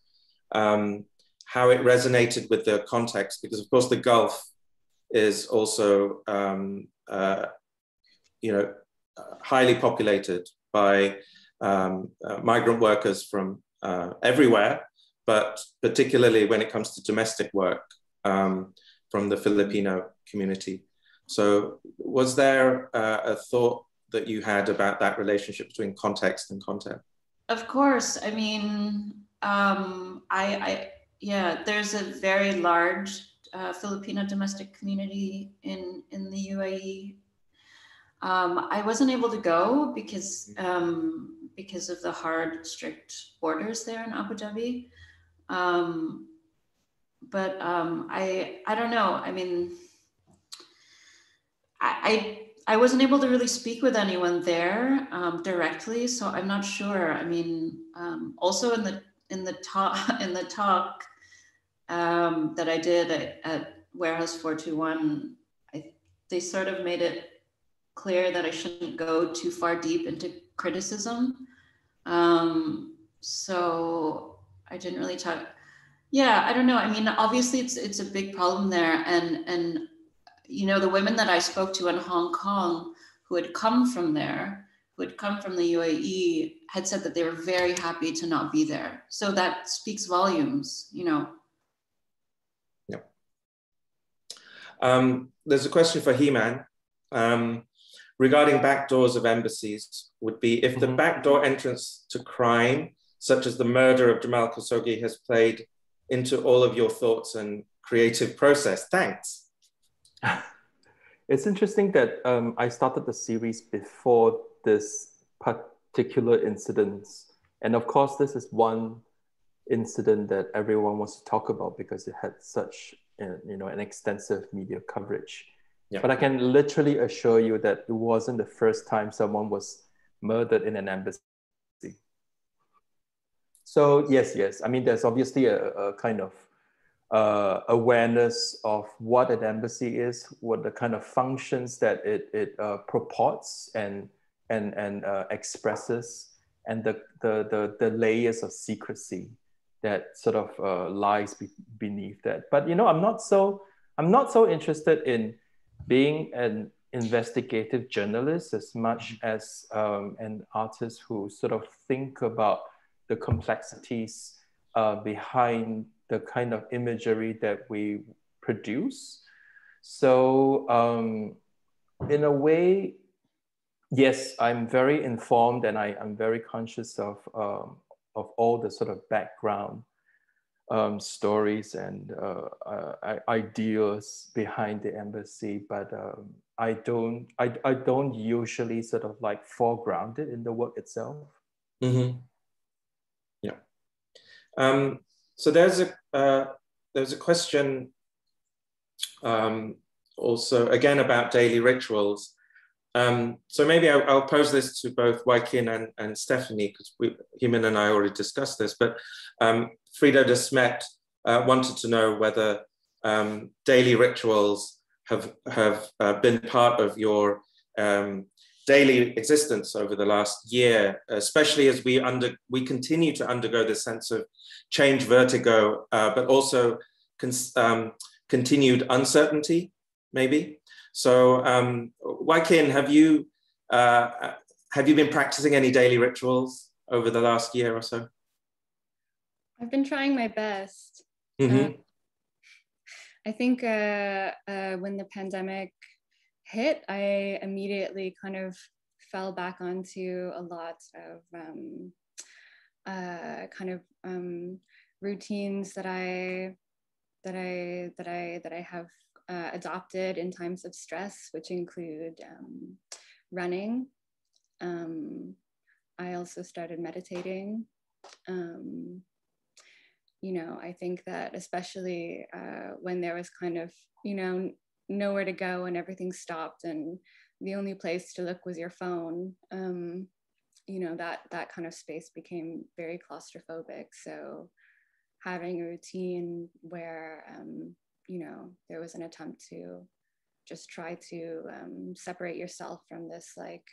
how it resonated with the context, because of course the Gulf is also, highly populated by migrant workers from everywhere, but particularly when it comes to domestic work from the Filipino community. So was there a thought that you had about that relationship between context and content? Of course. I mean, yeah, there's a very large Filipino domestic community in the UAE. I wasn't able to go because of the hard, strict borders there in Abu Dhabi. But I don't know. I mean, I wasn't able to really speak with anyone there directly, so I'm not sure. I mean, also in the talk that I did at Warehouse 421, they sort of made it clear that I shouldn't go too far deep into criticism. So I didn't really talk. Yeah, I don't know. I mean, obviously it's a big problem there, and the women that I spoke to in Hong Kong who had come from there, who had come from the UAE, had said that they were very happy to not be there. So that speaks volumes, Yeah. There's a question for Heman regarding backdoors of embassies. Would be if the backdoor entrance to crime, such as the murder of Jamal Khashoggi, has played into all of your thoughts and creative process. Thanks. It's interesting that I started the series before this particular incident. And of course, this is one incident that everyone wants to talk about because it had such an extensive media coverage. Yeah. But I can literally assure you that it wasn't the first time someone was murdered in an embassy. So yes. I mean, there's obviously a kind of awareness of what an embassy is, what the kind of functions that it purports and expresses, and the layers of secrecy that sort of lies beneath that. But I'm not so interested in being an investigative journalist as much as an artist who sort of think about the complexities behind the kind of imagery that we produce. So in a way, yes, I'm very informed, and I'm very conscious of all the sort of background stories and ideas behind the embassy, but I don't usually sort of like foreground it in the work itself. Mm-hmm. Yeah. So there's a question also again about daily rituals. So maybe I'll pose this to both Wai Kin and Stephanie, because Heman and I already discussed this, but Frida de Smet wanted to know whether daily rituals have been part of your daily existence over the last year, especially as we continue to undergo this sense of change vertigo, but also continued uncertainty, maybe. So, Wai Kin, have you been practicing any daily rituals over the last year or so? I've been trying my best. Mm-hmm. I think when the pandemic hit, I immediately kind of fell back onto a lot of routines that I have adopted in times of stress, which include running. I also started meditating. You know, I think that especially when there was kind of, you know, nowhere to go and everything stopped and the only place to look was your phone, you know, that kind of space became very claustrophobic. So having a routine where, you know, there was an attempt to just try to separate yourself from this like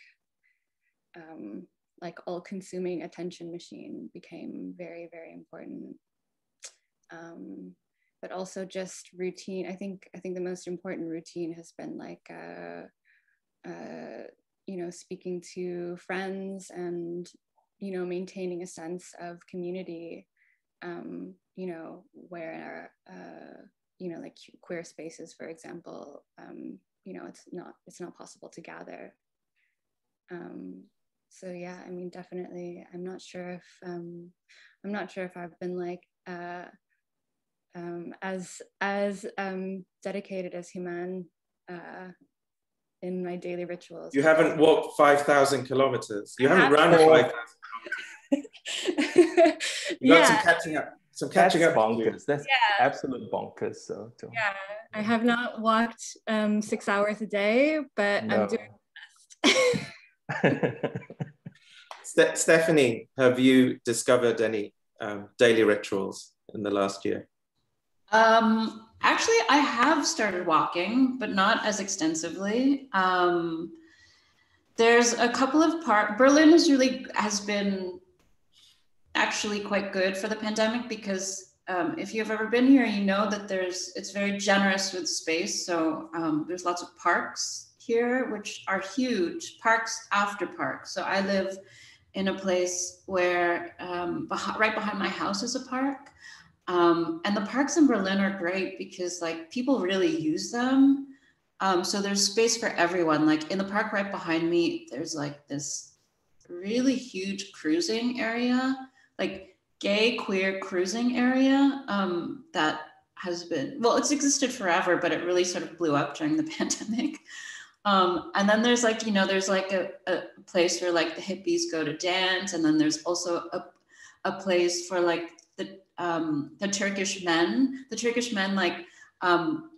all-consuming attention machine became very, very important. But also just routine. I think the most important routine has been like, you know, speaking to friends and, you know, maintaining a sense of community, you know, where, you know, like queer spaces, for example, you know, it's not possible to gather. So yeah, I mean, definitely, I'm not sure if I've been like, as dedicated as Heman in my daily rituals. You haven't walked 5,000 kilometers. You haven't run 5,000 kilometers. You got some catching up. Bonkers. That's absolute bonkers. So yeah, I have not walked 6 hours a day, but no. I'm doing my best. Stephanie, have you discovered any daily rituals in the last year? Actually, I have started walking, but not as extensively. There's a couple of parks. Berlin has been actually quite good for the pandemic because if you've ever been here, you know that it's very generous with space. So there's lots of parks here, which are huge, parks after parks. So I live in a place where right behind my house is a park. And the parks in Berlin are great because like people really use them. So there's space for everyone. Like in the park right behind me, there's like this really huge cruising area, like gay queer cruising area that has been, well, it's existed forever, but it really sort of blew up during the pandemic. And then there's like, you know, there's like a place where like the hippies go to dance. And then there's also a place for like the Turkish men. The Turkish men like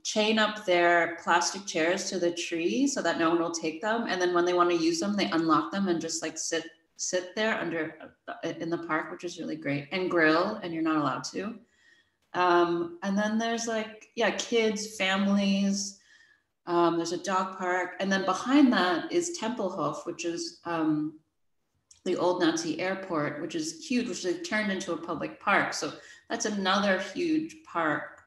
chain up their plastic chairs to the tree so that no one will take them. And then when they want to use them, they unlock them and just like sit there in the park, which is really great, and grill, and you're not allowed to. And then there's like, yeah, kids, families. There's a dog park. And then behind that is Tempelhof, which is the old Nazi airport, which is huge, which they've turned into a public park. So that's another huge park,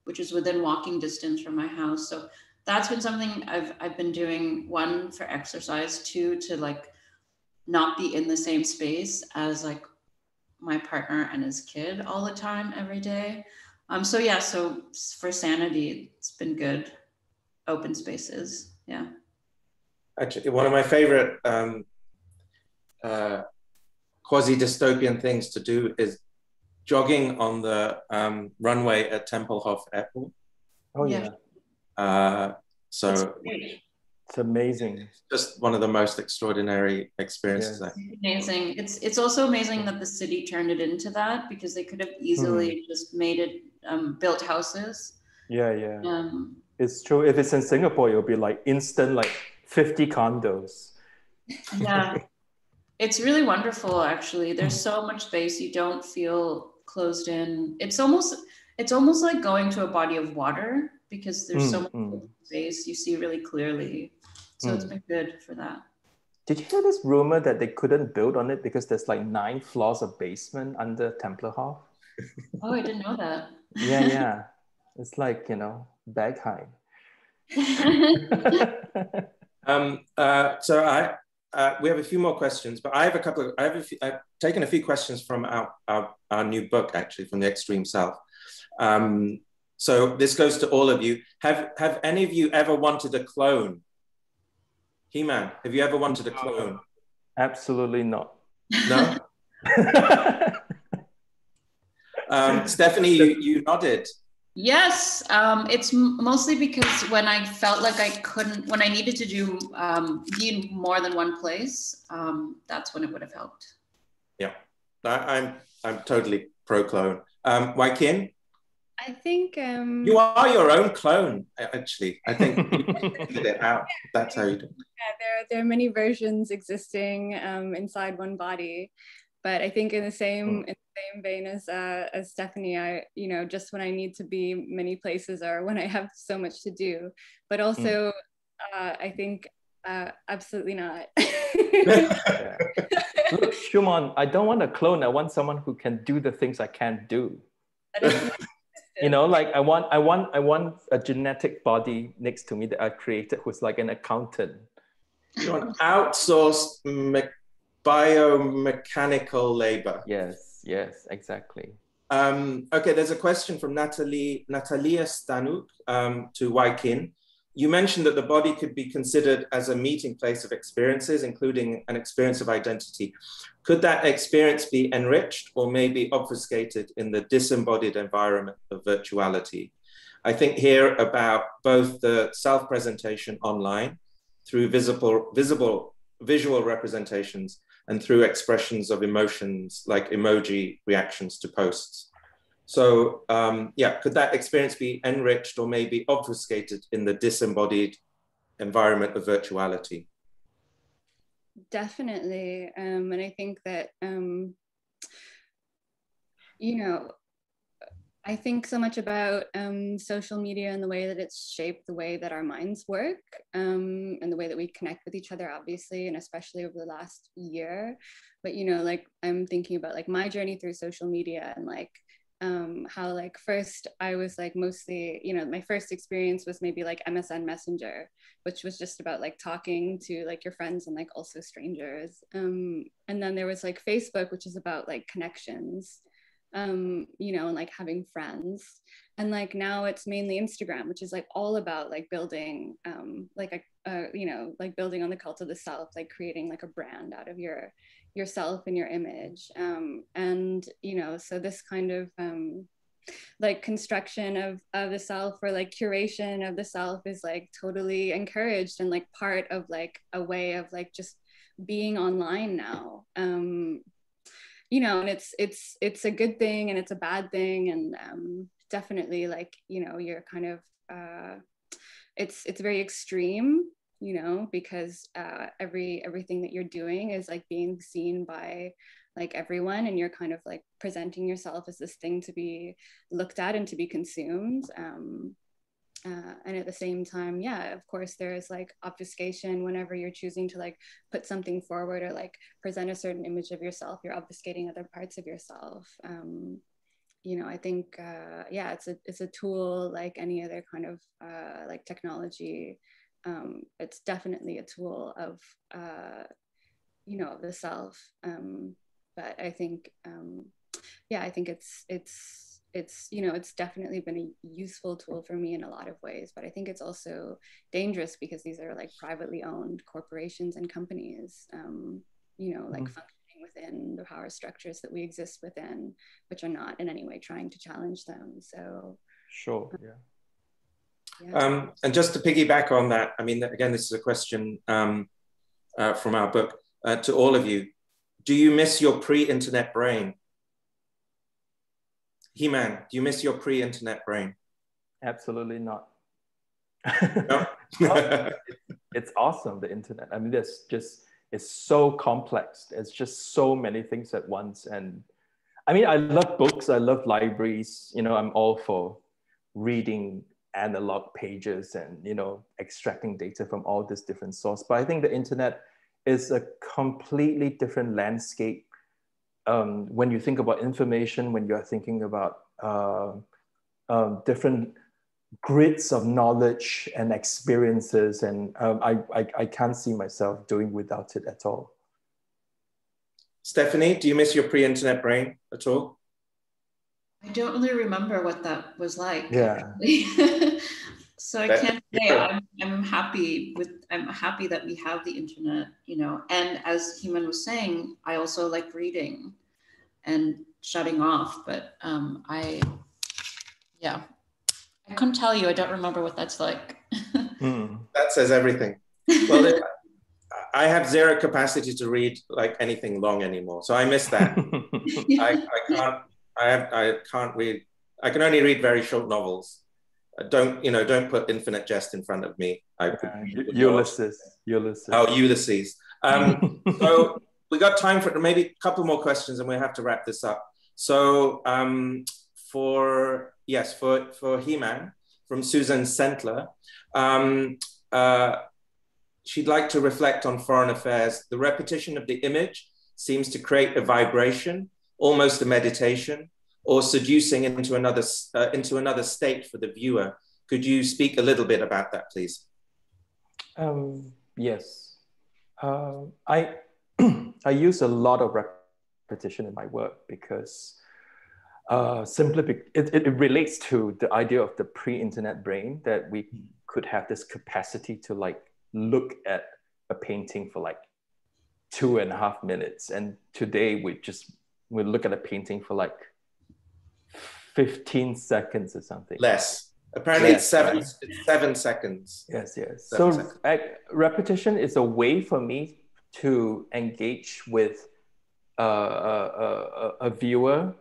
which is within walking distance from my house. So that's been something I've been doing, one, for exercise, two, to like not be in the same space as like my partner and his kid all the time, every day. So yeah, so for sanity, it's been good. Open spaces, yeah. Actually, one of my favorite quasi-dystopian things to do is jogging on the runway at Tempelhof Airport. Oh Yeah. So it's amazing. just one of the most extraordinary experiences. Yes. Amazing. It's also amazing that the city turned it into that, because they could have easily just made it built houses. Yeah. It's true. If it's in Singapore, it'll be like instant, like 50 condos. Yeah. It's really wonderful, actually. There's so much space. You don't feel closed in. It's almost like going to a body of water, because there's so much space. You see really clearly. So it's been good for that. Did you hear this rumor that they couldn't build on it because there's like 9 floors of basement under Tempelhof? Oh, I didn't know that. Yeah. It's like, bag high. So we have a few more questions, but I've taken a few questions from our new book, actually, from the Extreme South. So this goes to all of you. Have any of you ever wanted a clone? Heman, have you ever wanted a clone? Absolutely not. No? Stephanie, you nodded. Yes, it's mostly because when I felt like when I needed to be in more than one place, that's when it would have helped. Yeah, I'm totally pro clone. Wai Kin? I think you are your own clone. Actually, I think you figured it out. That's how you do it. Yeah, there are many versions existing inside one body, but I think in the same vein as Stephanie, I just when I need to be many places or when I have so much to do, but also I think absolutely not. Look, Shumon, I don't want a clone. I want someone who can do the things I can't do. Like I want a genetic body next to me that I created who's like an accountant. You want outsourced biomechanical labor. Yes, exactly. Okay, there's a question from Natalia Stanuk to Wai Kin. You mentioned that the body could be considered as a meeting place of experiences, including an experience of identity. Could that experience be enriched or maybe obfuscated in the disembodied environment of virtuality? I think here about both the self-presentation online through visual representations and through expressions of emotions like emoji reactions to posts. So could that experience be enriched or maybe obfuscated in the disembodied environment of virtuality? Definitely, and I think that, I think so much about social media and the way that it's shaped the way that our minds work and the way that we connect with each other, obviously, and especially over the last year. But, like I'm thinking about like my journey through social media and like how like first I was like mostly, my first experience was maybe like MSN Messenger, which was just about like talking to like your friends and like also strangers. And then there was like Facebook, which is about like connections. And like having friends, and like now it's mainly Instagram, which is like all about like building like building on the cult of the self, like creating like a brand out of yourself and your image, and so this kind of like construction of the self, or like curation of the self, is like totally encouraged and like part of like a way of like just being online now. And it's a good thing and it's a bad thing, and definitely like you're kind of it's very extreme, because everything that you're doing is like being seen by like everyone, and you're kind of like presenting yourself as this thing to be looked at and to be consumed. And at the same time, of course, there is like obfuscation whenever you're choosing to like put something forward or like present a certain image of yourself. You're obfuscating other parts of yourself. I think it's a tool like any other kind of like technology. It's definitely a tool of the self. But I think I think it's it's, you know, it's definitely been a useful tool for me in a lot of ways, but I think it's also dangerous because these are like privately owned corporations and companies, you know, like functioning within the power structures that we exist within, which are not in any way trying to challenge them. So sure, yeah. And just to piggyback on that, I mean, again, this is a question from our book to all of you. Do you miss your pre-internet brain? Heman, do you miss your pre-internet brain? Absolutely not. No? It's awesome, the internet. I mean, it's so complex. It's just so many things at once. And I mean, I love books. I love libraries. You know, I'm all for reading analog pages and, you know, extracting data from all these different sources. But I think the internet is a completely different landscape. When you think about information, when you're thinking about different grids of knowledge and experiences, and I can't see myself doing without it at all. Stephanie, do you miss your pre-internet brain at all? I don't really remember what that was like. Yeah. So I can't say I'm happy that we have the internet, you know. And as Heman was saying, I also like reading and shutting off, but I couldn't tell you. I don't remember what that's like. That says everything. Well, I have zero capacity to read like anything long anymore, so I miss that. I can't read. I can only read very short novels. Don't put Infinite Jest in front of me. Ulysses. Oh, Ulysses. So we got time for maybe a couple more questions, and we have to wrap this up. So for Heman from Susan Sentler, she'd like to reflect on foreign affairs. The repetition of the image seems to create a vibration, almost a meditation, or seducing into another state for the viewer. Could you speak a little bit about that, please? Yes. I I use a lot of repetition in my work because simply it relates to the idea of the pre-internet brain, that we could have this capacity to like look at a painting for like 2.5 minutes, and today we look at a painting for like 15 seconds or something. Less. Apparently it's 7 seconds. Yes. 7 So seconds. repetition is a way for me to engage with a viewer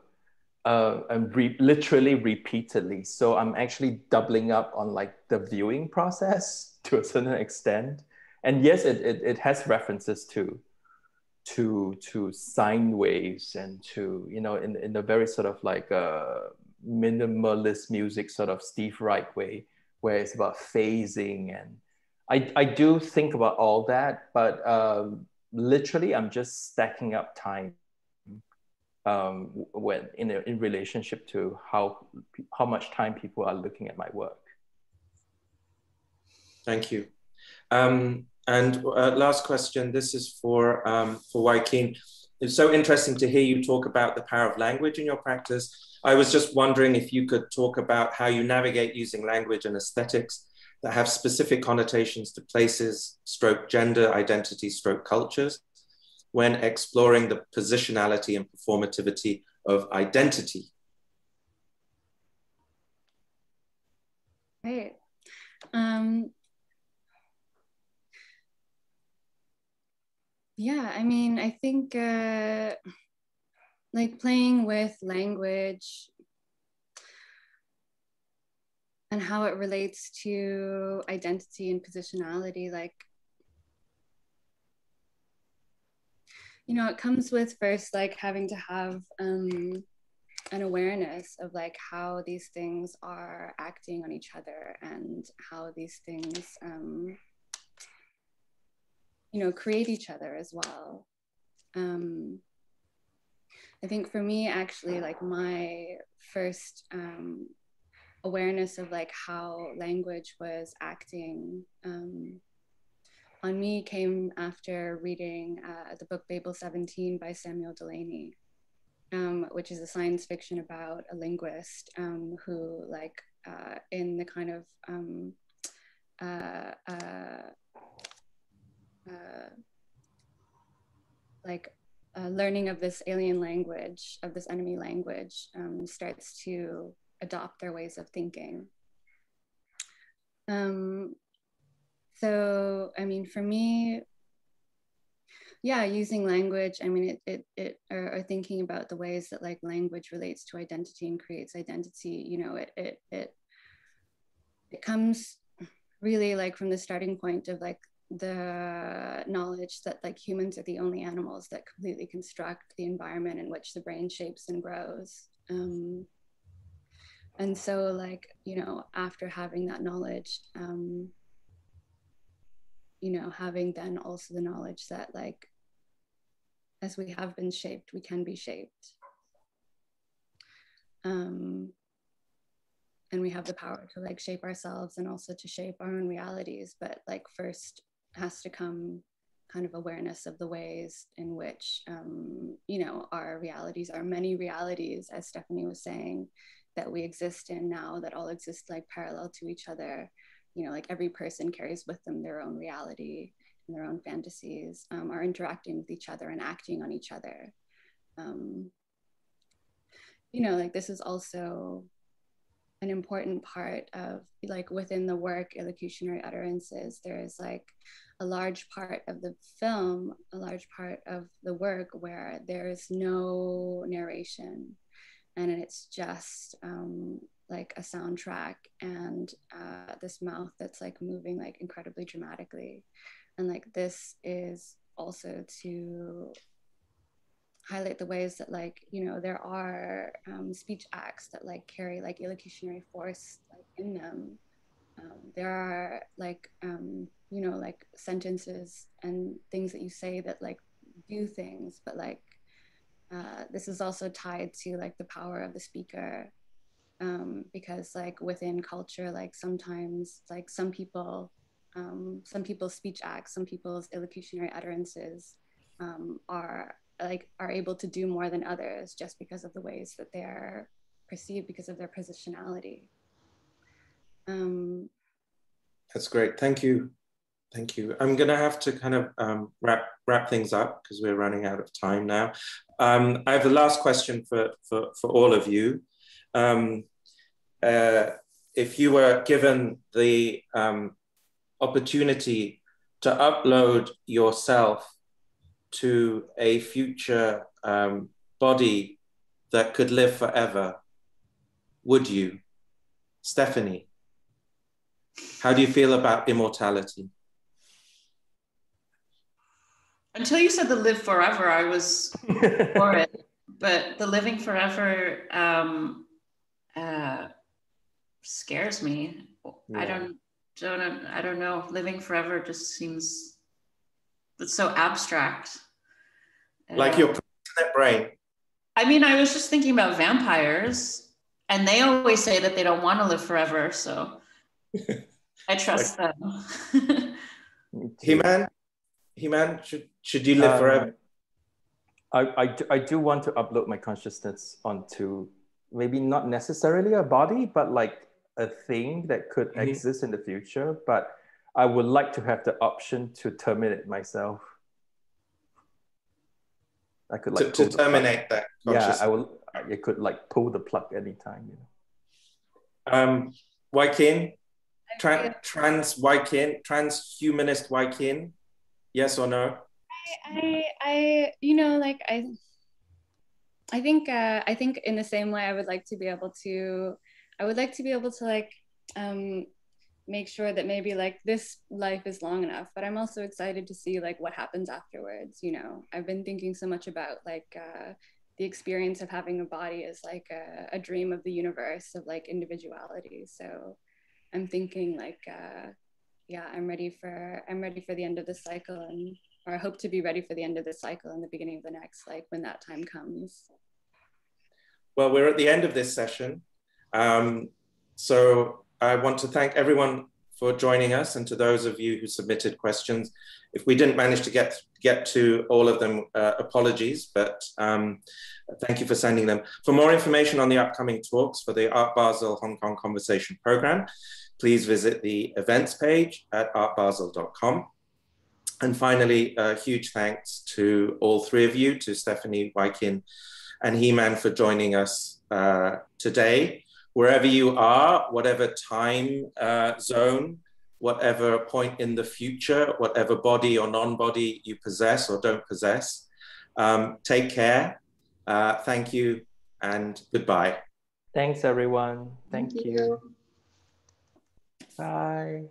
and literally repeatedly. So I'm actually doubling up on like the viewing process to a certain extent. And yes, it has references to sine waves and to, you know, in the very sort of like minimalist music sort of Steve Reich way, where it's about phasing. And I do think about all that, but literally I'm just stacking up time when in relationship to how much time people are looking at my work. Thank you. And last question, this is for Wai Kin. It's so interesting to hear you talk about the power of language in your practice. I was just wondering if you could talk about how you navigate using language and aesthetics that have specific connotations to places, stroke gender, identity, stroke cultures, when exploring the positionality and performativity of identity. Right. Yeah, I mean, I think like playing with language and how it relates to identity and positionality, like, you know, it comes with first like having to have an awareness of like how these things are acting on each other and how these things you know, create each other as well. I think for me, actually, like my first awareness of like how language was acting on me came after reading the book Babel 17 by Samuel Delaney. which is a science fiction about a linguist who like in the kind of learning of this alien language, of this enemy language, starts to adopt their ways of thinking. So, I mean, for me, yeah, using language, I mean, or thinking about the ways that like language relates to identity and creates identity, you know, it comes really like from the starting point of like the knowledge that like humans are the only animals that completely construct the environment in which the brain shapes and grows. And so like, you know, after having that knowledge, you know, having then also the knowledge that like, as we have been shaped, we can be shaped. And we have the power to like shape ourselves and also to shape our own realities. But like first has to come kind of awareness of the ways in which, you know, our realities, our many realities, as Stephanie was saying, that we exist in now, that all exist like parallel to each other. You know, like every person carries with them their own reality and their own fantasies, are interacting with each other and acting on each other. You know, like this is also an important part of like within the work Illocutionary Utterances. There is like a large part of the film, a large part of the work where there is no narration, and it's just like a soundtrack and this mouth that's like moving like incredibly dramatically. And like this is also to highlight the ways that like, you know, there are speech acts that like carry like illocutionary force like in them. There are like, you know, like sentences and things that you say that like do things, but like this is also tied to like the power of the speaker, because like within culture, like sometimes like some people's speech acts, some people's illocutionary utterances are able to do more than others just because of the ways that they're perceived, because of their positionality. That's great. Thank you. Thank you. I'm going to have to kind of wrap things up because we're running out of time now. I have the last question for all of you. If you were given the opportunity to upload yourself to a future body that could live forever, would you? Stephanie, how do you feel about immortality? Until you said the live forever, I was for it. But the living forever scares me. Yeah. I don't know. Living forever just seems, it's so abstract. Like your brain. I mean, I was just thinking about vampires, and they always say that they don't want to live forever, so I trust them. Heman, should you live forever? I do want to upload my consciousness onto maybe not necessarily a body, but like a thing that could exist in the future. But I would like to have the option to terminate myself. I could like to terminate that consciousness. Yeah, I could like pull the plug anytime, you know. Wai Kin, transhumanist Wai Kin, yes or no? You know, like I think in the same way I would like to be able to like make sure that maybe like this life is long enough, but I'm also excited to see like what happens afterwards. You know, I've been thinking so much about like the experience of having a body as like a dream of the universe of like individuality. So I'm thinking like yeah, I'm ready for the end of this cycle, or I hope to be ready for the end of this cycle and the beginning of the next, like when that time comes. Well, we're at the end of this session. So I want to thank everyone for joining us, and to those of you who submitted questions. If we didn't manage to get to all of them, apologies, but thank you for sending them. For more information on the upcoming talks for the Art Basel Hong Kong Conversation Program, please visit the events page at artbasel.com. And finally, a huge thanks to all three of you, to Stephanie, Wai Kin, and Heman for joining us today. Wherever you are, whatever time zone, whatever point in the future, whatever body or non-body you possess or don't possess, take care. Thank you and goodbye. Thanks, everyone. Thank you. you. Bye.